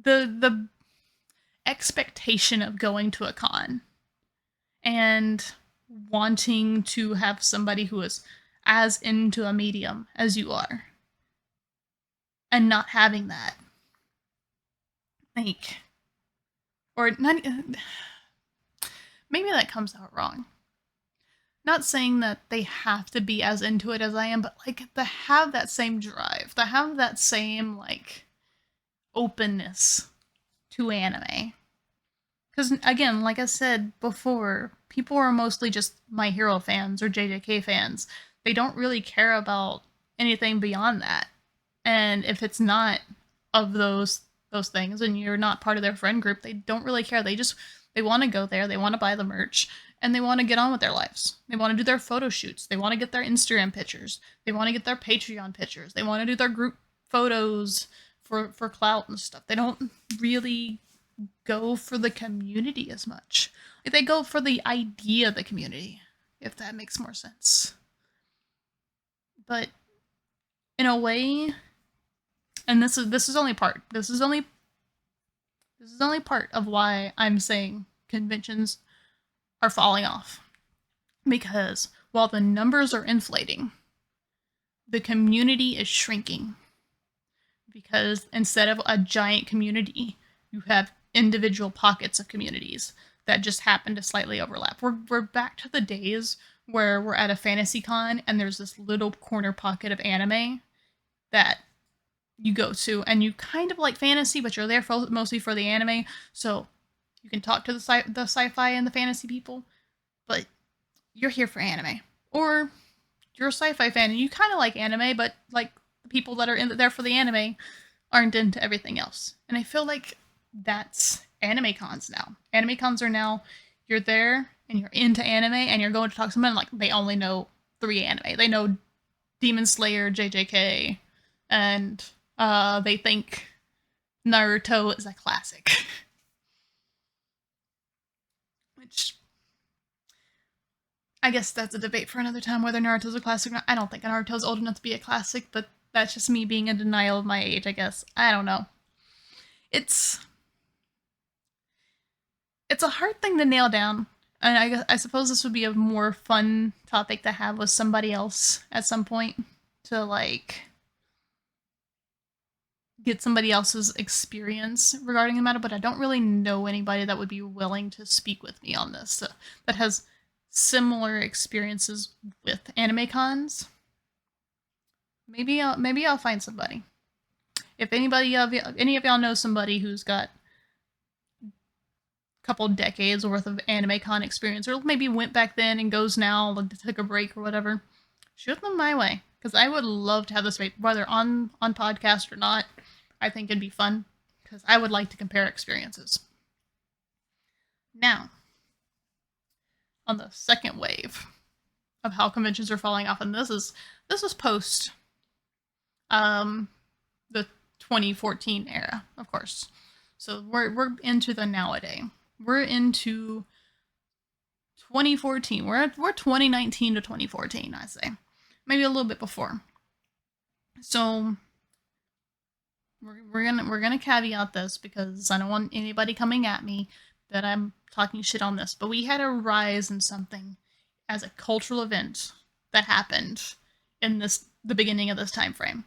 the expectation of going to a con and wanting to have somebody who is as into a medium as you are and not having that, like, or not, maybe that comes out wrong. Not saying that they have to be as into it as I am, but like to have that same drive, to have that same like openness to anime. Because again, like I said before, people are mostly just My Hero fans or JJK fans. They don't really care about anything beyond that. And if it's not of those things and you're not part of their friend group, they don't really care. They want to go there, they want to buy the merch, and they want to get on with their lives. They want to do their photo shoots. They want to get their Instagram pictures. They want to get their Patreon pictures. They want to do their group photos for clout and stuff. They don't really go for the community as much. Like, they go for the idea of the community, if that makes more sense. But in a way, and this is only part of why I'm saying conventions are falling off. Because while the numbers are inflating, the community is shrinking. Because instead of a giant community, you have individual pockets of communities that just happen to slightly overlap. We're back to the days where we're at a fantasy con and there's this little corner pocket of anime that you go to, and you kind of like fantasy, but you're there mostly for the anime, so you can talk to the sci-fi and the fantasy people, but you're here for anime. Or you're a sci-fi fan and you kind of like anime, but like the people that are there for the anime aren't into everything else. And I feel like that's anime cons now. Anime cons are now, you're there and you're into anime and you're going to talk to someone like they only know 3 anime. They know Demon Slayer, JJK, and they think Naruto is a classic. Which, I guess that's a debate for another time, whether Naruto's a classic or not. I don't think Naruto's old enough to be a classic, but that's just me being in denial of my age, I guess. I don't know. It's a hard thing to nail down, and I suppose this would be a more fun topic to have with somebody else at some point, to like get somebody else's experience regarding the matter, but I don't really know anybody that would be willing to speak with me on this that has similar experiences with anime cons. Maybe I'll find somebody. If any of y'all know somebody who's got a couple decades worth of anime con experience, or maybe went back then and goes now, like took a break or whatever, shoot them my way, because I would love to have this debate, whether on podcast or not. I think it'd be fun, because I would like to compare experiences. Now, on the second wave of how conventions are falling off, and this is post the 2014 era, of course. So we're into the nowadays. We're into 2014. We're 2019 to 2014, I say. Maybe a little bit before. So we're gonna caveat this, because I don't want anybody coming at me that I'm talking shit on this. But we had a rise in something as a cultural event that happened in the beginning of this time frame.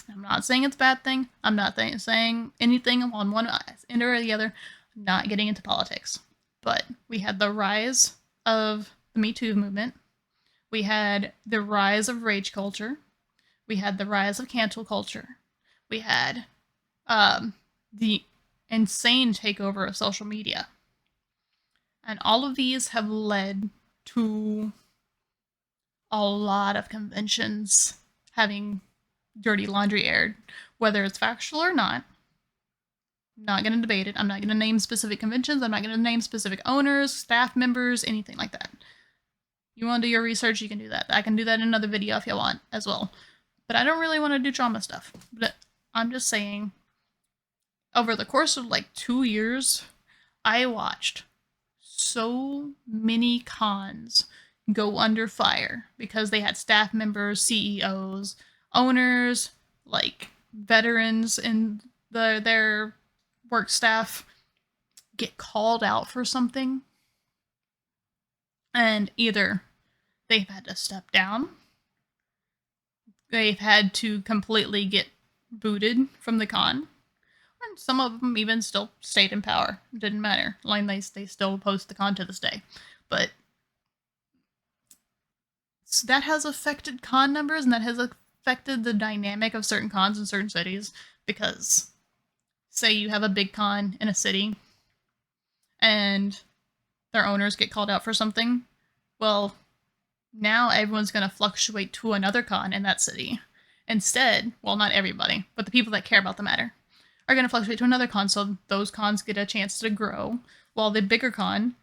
I'm not saying it's a bad thing. I'm not saying anything on one end or the other. I'm not getting into politics. But we had the rise of the Me Too movement. We had the rise of rage culture. We had the rise of cancel culture. We had the insane takeover of social media. And all of these have led to a lot of conventions having dirty laundry aired, whether it's factual or not. I'm not going to debate it. I'm not going to name specific conventions. I'm not going to name specific owners, staff members, anything like that. You want to do your research, you can do that. I can do that in another video if you want as well. But I don't really want to do drama stuff. But I'm just saying, over the course of like 2 years, I watched so many cons go under fire because they had staff members, CEOs, owners, like veterans in their work staff get called out for something, and either they've had to step down, they've had to completely get booted from the con, and some of them even still stayed in power. It didn't matter. Like they still opposed the con to this day. But that has affected con numbers, and that has affected the dynamic of certain cons in certain cities, because say you have a big con in a city and their owners get called out for something, well, now everyone's going to fluctuate to another con in that city. Instead, well, not everybody, but the people that care about the matter are going to fluctuate to another con, so those cons get a chance to grow, while the bigger con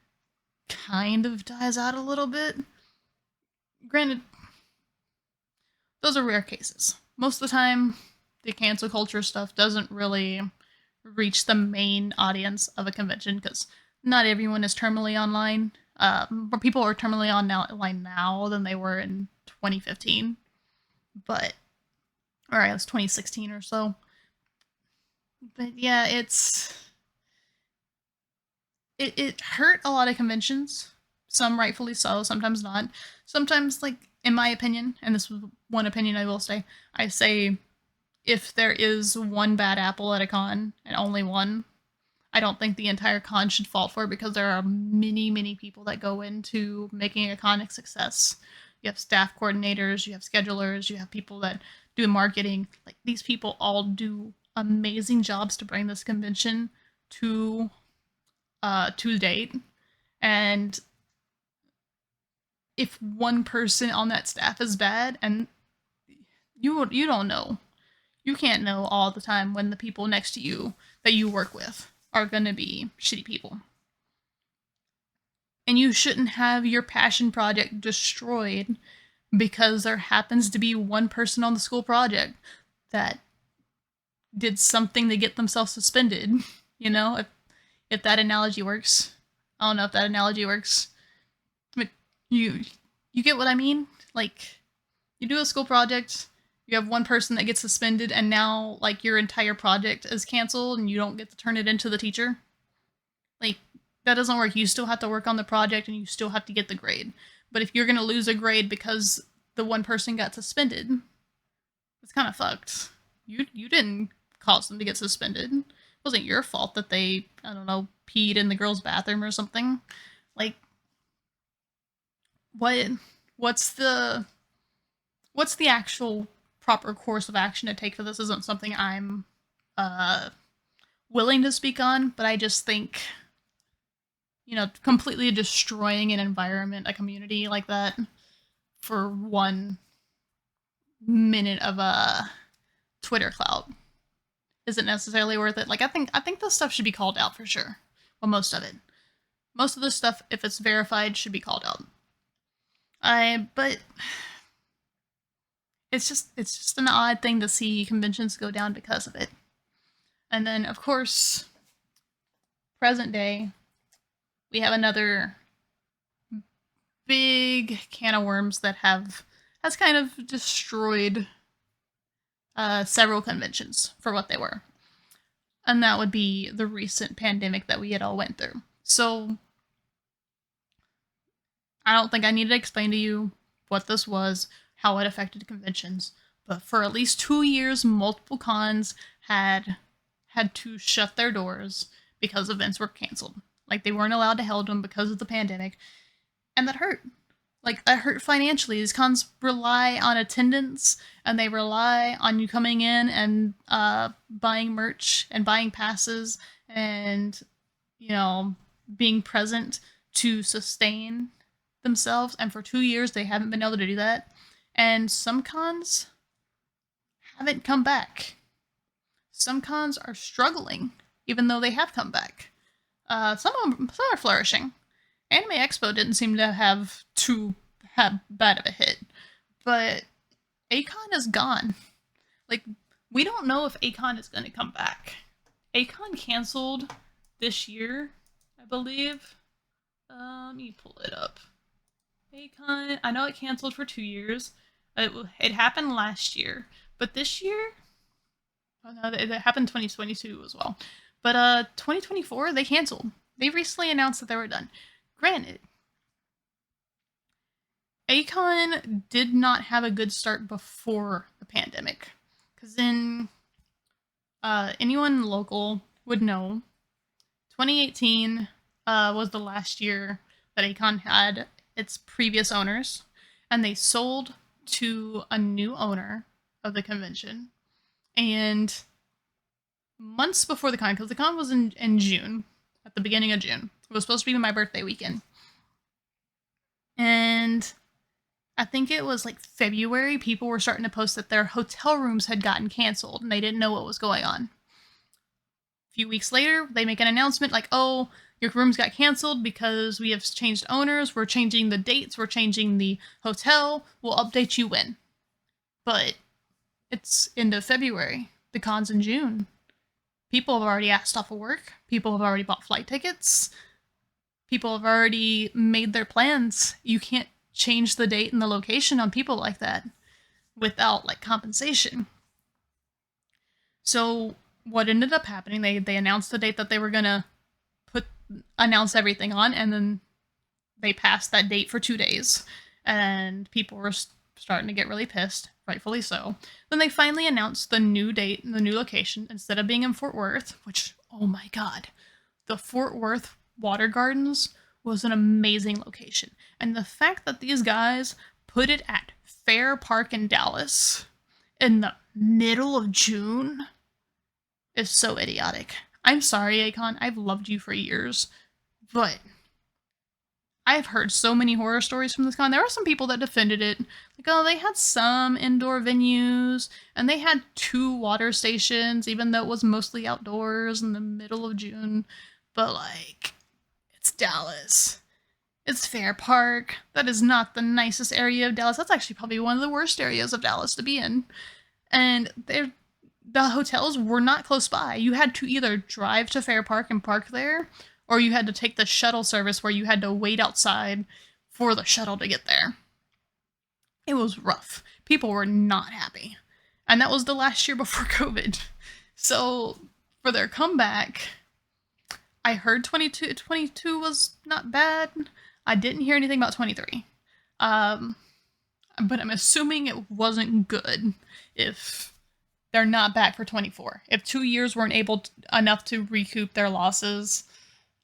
kind of dies out a little bit. Granted, those are rare cases. Most of the time, the cancel culture stuff doesn't really reach the main audience of a convention, because not everyone is terminally online. More people are terminally online now than they were in 2015. But, or it was 2016 or so. But yeah, it hurt a lot of conventions. Some rightfully so, sometimes not. Sometimes, like, in my opinion, and this was one opinion I will say, I say if there is one bad apple at a con, and only one, I don't think the entire con should fall for it, because there are many, many people that go into making a con a success. You have staff coordinators, you have schedulers, you have people that do marketing. Like, these people all do amazing jobs to bring this convention to date. And if one person on that staff is bad, and you don't know, you can't know all the time when the people next to you that you work with are going to be shitty people. And you shouldn't have your passion project destroyed because there happens to be one person on the school project that did something to get themselves suspended. You know, if that analogy works. I don't know if that analogy works. But you get what I mean? Like, you do a school project, you have one person that gets suspended, and now, like, your entire project is canceled and you don't get to turn it into the teacher. Like, that doesn't work. You still have to work on the project and you still have to get the grade. But if you're going to lose a grade because the one person got suspended, it's kind of fucked. You didn't cause them to get suspended. It wasn't your fault that they, I don't know, peed in the girls' bathroom or something. Like, what's the actual proper course of action to take for this? Isn't something I'm willing to speak on, but I just think, you know, completely destroying an environment, a community like that, for 1 minute of a Twitter clout isn't necessarily worth it. Like, I think this stuff should be called out for sure. Well, most of it. Most of this stuff, if it's verified, should be called out. But it's just an odd thing to see conventions go down because of it. And then, of course, present day, we have another big can of worms that has kind of destroyed several conventions for what they were. And that would be the recent pandemic that we had all went through. So, I don't think I need to explain to you what this was, how it affected conventions. But for at least 2 years, multiple cons had to shut their doors because events were canceled. Like, they weren't allowed to hold them because of the pandemic. And that hurt. Like, that hurt financially. These cons rely on attendance, and they rely on you coming in and buying merch and buying passes and, you know, being present to sustain themselves. And for 2 years, they haven't been able to do that. And some cons haven't come back. Some cons are struggling, even though they have come back. Some are flourishing. Anime Expo didn't seem to have too bad of a hit, but Acon is gone. Like, we don't know if Acon is going to come back. Acon canceled this year, I believe. Let me pull it up. Acon, I know it canceled for 2 years. It happened last year, but this year, oh no, it happened 2022 as well. But 2024 they canceled. They recently announced that they were done. Granted, Acon did not have a good start before the pandemic, because then anyone local would know 2018 was the last year that Acon had its previous owners, and they sold to a new owner of the convention. And months before the con, because the con was in June, at the beginning of June. It was supposed to be my birthday weekend. And I think it was like February, people were starting to post that their hotel rooms had gotten canceled and they didn't know what was going on. A few weeks later, they make an announcement like, oh, your rooms got canceled because we have changed owners, we're changing the dates, we're changing the hotel, we'll update you when. But it's end of February. The con's in June. People have already asked off of work. People have already bought flight tickets. People have already made their plans. You can't change the date and the location on people like that without like compensation. So what ended up happening, they announced the date that they were gonna announce everything on, and then they passed that date for 2 days, and people were starting to get really pissed, rightfully so. Then they finally announced the new date and the new location instead of being in Fort Worth, which, oh my god, the Fort Worth Water Gardens was an amazing location. And the fact that these guys put it at Fair Park in Dallas in the middle of June is so idiotic. I'm sorry, Acon, I've loved you for years, but I've heard so many horror stories from this con. There were some people that defended it. Like, oh, they had some indoor venues, and they had 2 water stations, even though it was mostly outdoors in the middle of June. But, like, it's Dallas. It's Fair Park. That is not the nicest area of Dallas. That's actually probably one of the worst areas of Dallas to be in. And the hotels were not close by. You had to either drive to Fair Park and park there, or you had to take the shuttle service where you had to wait outside for the shuttle to get there. It was rough. People were not happy. And that was the last year before COVID. So, for their comeback, I heard 22 was not bad. I didn't hear anything about 23. But I'm assuming it wasn't good if they're not back for 24. If 2 years weren't enough to recoup their losses,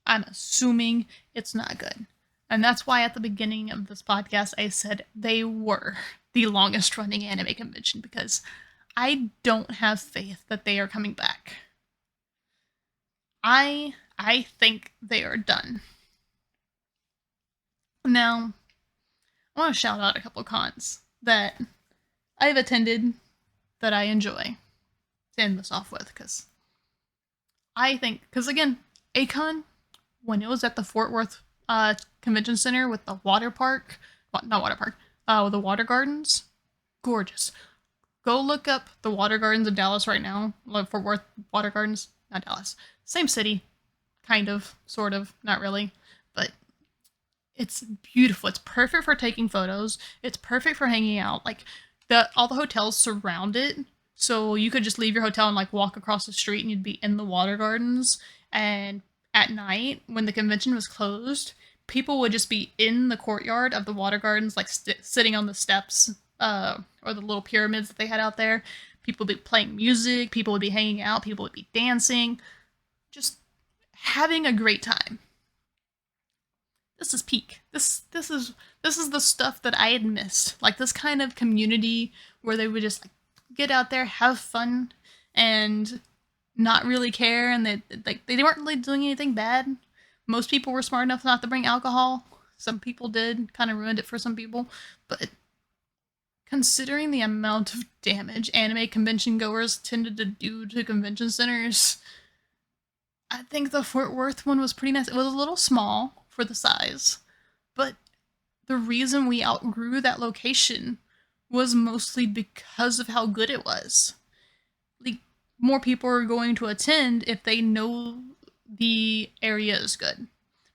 I'm assuming it's not good. And that's why at the beginning of this podcast I said they were the longest running anime convention, because I don't have faith that they are coming back. I think they are done. Now, I want to shout out a couple cons that I've attended that I enjoy to end this off with, because I think, because again, Acon, when it was at the Fort Worth Convention Center with the water park, not water park, with the water gardens, gorgeous. Go look up the water gardens in Dallas right now, like Fort Worth Water Gardens, not Dallas, same city, kind of, sort of, not really, but it's beautiful. It's perfect for taking photos. It's perfect for hanging out. Like, all the hotels surround it, so you could just leave your hotel and like walk across the street and you'd be in the water gardens. And at night, when the convention was closed, people would just be in the courtyard of the water gardens, like sitting on the steps, or the little pyramids that they had out there. People would be playing music, people would be hanging out, people would be dancing, just having a great time. This is peak. This is the stuff that I had missed. Like, this kind of community where they would just like get out there, have fun, and not really care, and they weren't really doing anything bad. Most people were smart enough not to bring alcohol. Some people did, kind of ruined it for some people, but considering the amount of damage anime convention goers tended to do to convention centers, I think the Fort Worth one was pretty nice. It was a little small for the size, but the reason we outgrew that location was mostly because of how good it was. Like, more people are going to attend if they know the area is good.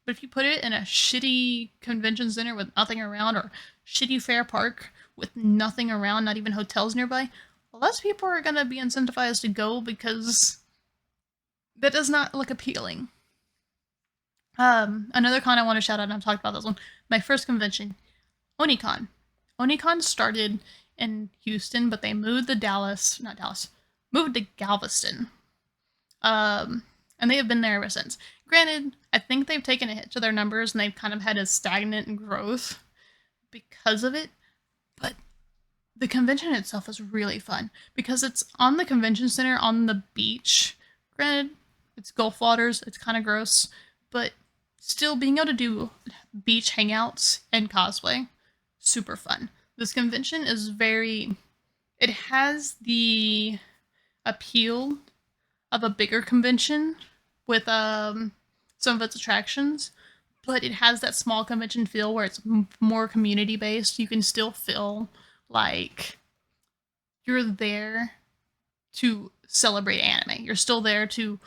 But if you put it in a shitty convention center with nothing around, or shitty fair park with nothing around, not even hotels nearby, less people are going to be incentivized to go because that does not look appealing. Another con I want to shout out, and I've talked about this one, my first convention, Onicon. Onicon started in Houston, but they moved moved to Galveston. And they have been there ever since. Granted, I think they've taken a hit to their numbers and they've kind of had a stagnant growth because of it, but the convention itself is really fun because it's on the convention center on the beach. Granted, it's Gulf waters, it's kind of gross, but still being able to do beach hangouts and cosplay, super fun. This convention is it has the appeal of a bigger convention with some of its attractions, but it has that small convention feel where it's more community based. You can still feel like you're there to celebrate anime. You're still there to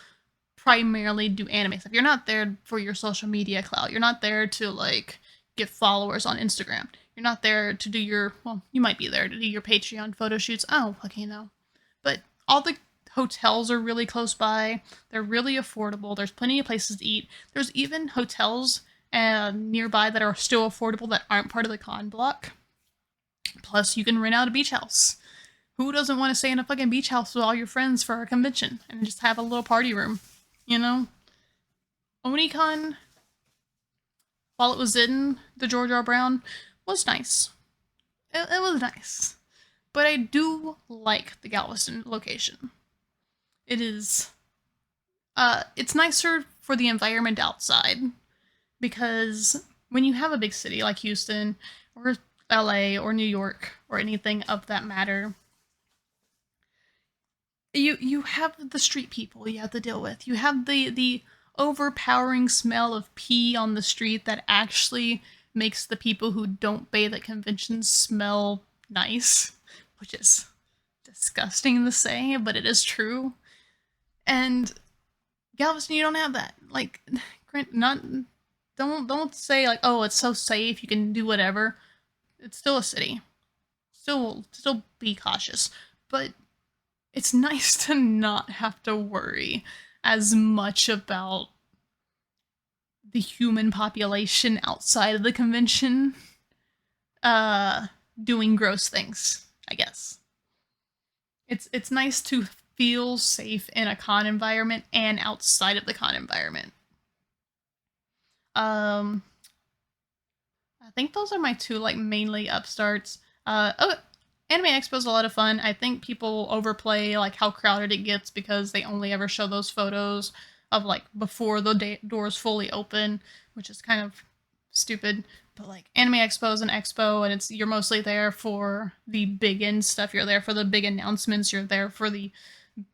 primarily do anime stuff. You're not there for your social media clout. You're not there to like get followers on Instagram. You're not there to do you might be there to do your Patreon photo shoots. Oh, okay, no. But all the hotels are really close by. They're really affordable. There's plenty of places to eat. There's even hotels nearby that are still affordable that aren't part of the con block. Plus, you can rent out a beach house. Who doesn't want to stay in a fucking beach house with all your friends for a convention and just have a little party room? You know? Onicon, while it was in the George R. Brown, was nice. It was nice. But I do like the Galveston location. It is, it's nicer for the environment outside because when you have a big city like Houston or LA or New York or anything of that matter, you have the street people you have to deal with. You have the overpowering smell of pee on the street that actually makes the people who don't bathe at conventions smell nice, which is disgusting to say, but it is true. And Galveston, you don't have that. Like, don't say like, oh, it's so safe, you can do whatever. It's still a city. Still be cautious. But it's nice to not have to worry as much about the human population outside of the convention doing gross things, I guess. It's nice to feel safe in a con environment and outside of the con environment. I think those are my two like mainly upstarts. Anime Expo is a lot of fun. I think people overplay like how crowded it gets because they only ever show those photos of like before the doors fully open, which is kind of stupid. But like Anime Expo is an expo, and you're mostly there for the big end stuff. You're there for the big announcements. You're there for the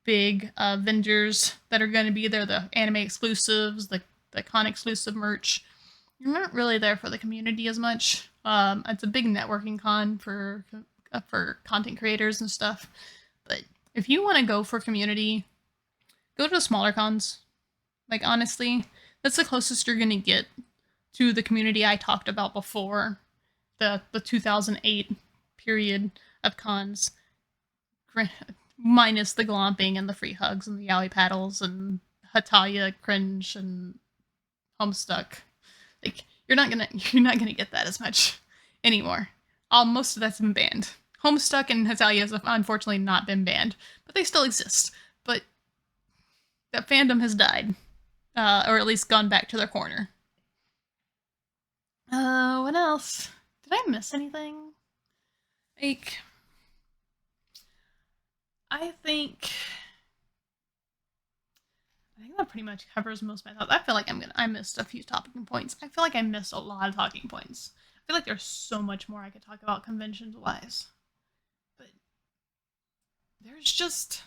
big vendors that are going to be there, the anime exclusives, the con exclusive merch. You're not really there for the community as much. It's a big networking con for content creators and stuff. But if you want to go for community, go to the smaller cons. Like honestly, that's the closest you're gonna get to the community I talked about before, the 2008 period of cons, minus the glomping and the free hugs and the yaoi paddles and Hatalia cringe and Homestuck. Like you're not gonna get that as much anymore. Most of that's been banned. Homestuck and Hatalia has unfortunately not been banned, but they still exist. But that fandom has died, or at least gone back to their corner. What else? Did I miss anything? Like, I think that pretty much covers most of my thoughts. I feel like I missed a few talking points. I feel like I missed a lot of talking points. I feel like there's so much more I could talk about conventions wise. there's just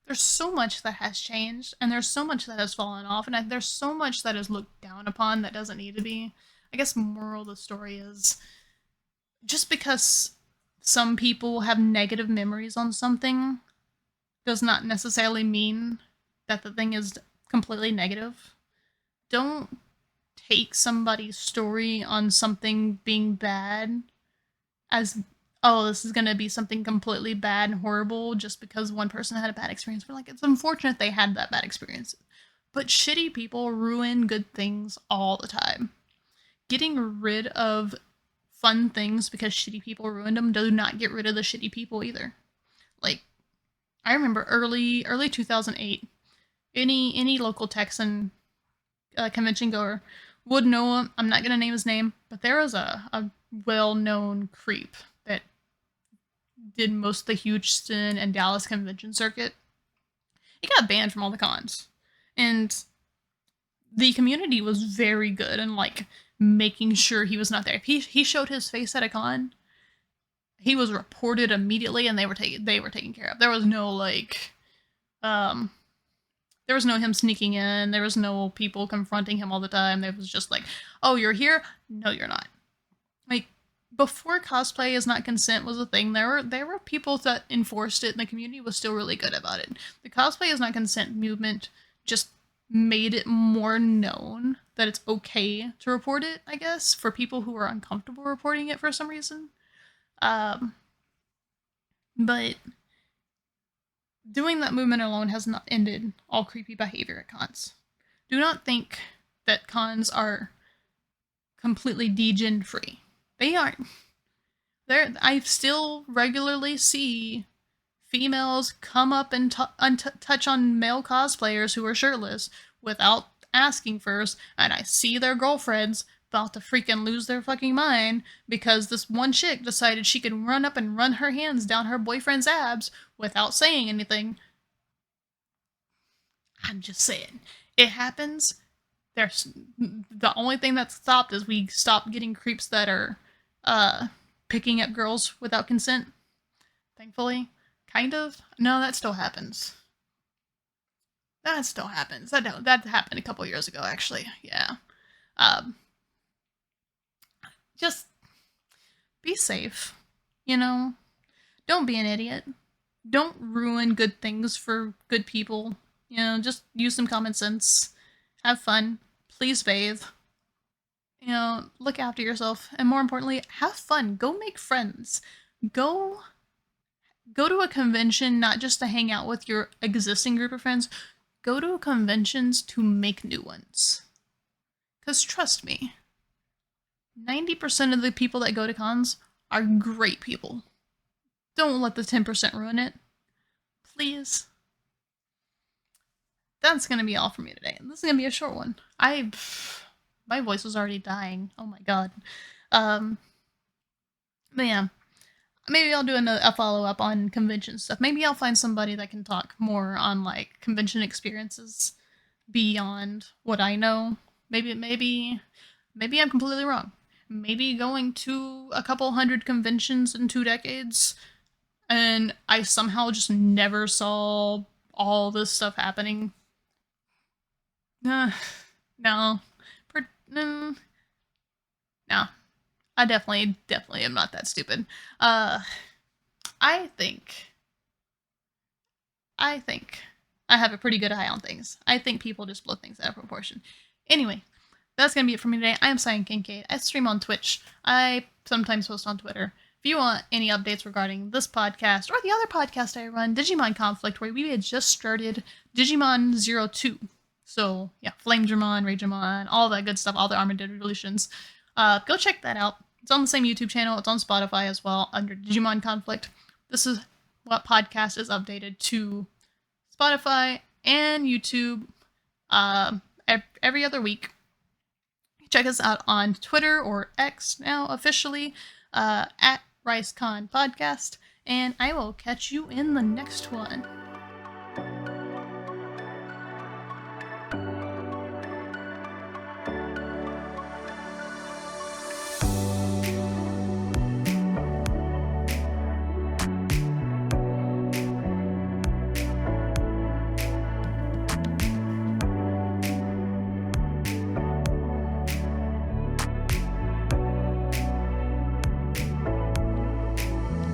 there's so much that has changed, and there's so much that has fallen off, and there's so much that is looked down upon that doesn't need to be. I guess moral of the story is just because some people have negative memories on something does not necessarily mean that the thing is completely negative. Don't take somebody's story on something being bad as, oh, this is going to be something completely bad and horrible just because one person had a bad experience. But like, it's unfortunate they had that bad experience. But shitty people ruin good things all the time. Getting rid of fun things because shitty people ruined them do not get rid of the shitty people either. Like, I remember early 2008, any local Texan convention goer would know him. I'm not gonna name his name, but there was a well-known creep that did most of the Houston and Dallas convention circuit. He got banned from all the cons, and the community was very good and like making sure he was not there. If he showed his face at a con, he was reported immediately, and they were taken care of. There was no like, there was no him sneaking in. There was no people confronting him all the time. There was just like, oh, you're here? No, you're not. Like, before cosplay is not consent was a thing, there were people that enforced it, and the community was still really good about it. The cosplay is not consent movement just made it more known that it's okay to report it, I guess, for people who are uncomfortable reporting it for some reason. But doing that movement alone has not ended all creepy behavior at cons. Do not think that cons are completely degen free. They aren't. I still regularly see females come up and touch on male cosplayers who are shirtless without asking first, and I see their girlfriends about to freaking lose their fucking mind because this one chick decided she could run up and run her hands down her boyfriend's abs without saying anything. I'm just saying. It happens. There's the only thing that's stopped is we stopped getting creeps that are picking up girls without consent. Thankfully. Kind of. No, that still happens. That still happens. That happened a couple years ago, actually. Yeah. Just be safe. You know? Don't be an idiot. Don't ruin good things for good people. You know, just use some common sense. Have fun. Please bathe. You know, look after yourself. And more importantly, have fun. Go make friends. Go to a convention not just to hang out with your existing group of friends. Go to conventions to make new ones. Because trust me, 90% of the people that go to cons are great people. Don't let the 10% ruin it. Please. That's going to be all for me today. This is going to be a short one. My voice was already dying. Oh my god. But yeah. Maybe I'll do a follow-up on convention stuff. Maybe I'll find somebody that can talk more on, like, convention experiences beyond what I know. Maybe I'm completely wrong. Maybe going to a couple hundred conventions in 2 decades, and I somehow just never saw all this stuff happening. No. No. I definitely am not that stupid. I think I have a pretty good eye on things. I think people just blow things out of proportion. Anyway, that's going to be it for me today. I am Cyan Kincaid. I stream on Twitch. I sometimes post on Twitter. If you want any updates regarding this podcast or the other podcast I run, Digimon Conflict, where we had just started Digimon 02. So, yeah, Flamedramon, Ragemon, all that good stuff, all the Armored Evolutions. Go check that out. It's on the same YouTube channel. It's on Spotify as well under Digimon Conflict. This is what podcast is updated to Spotify and YouTube every other week. Check us out on Twitter or X now officially at RiceCon Podcast. And I will catch you in the next one.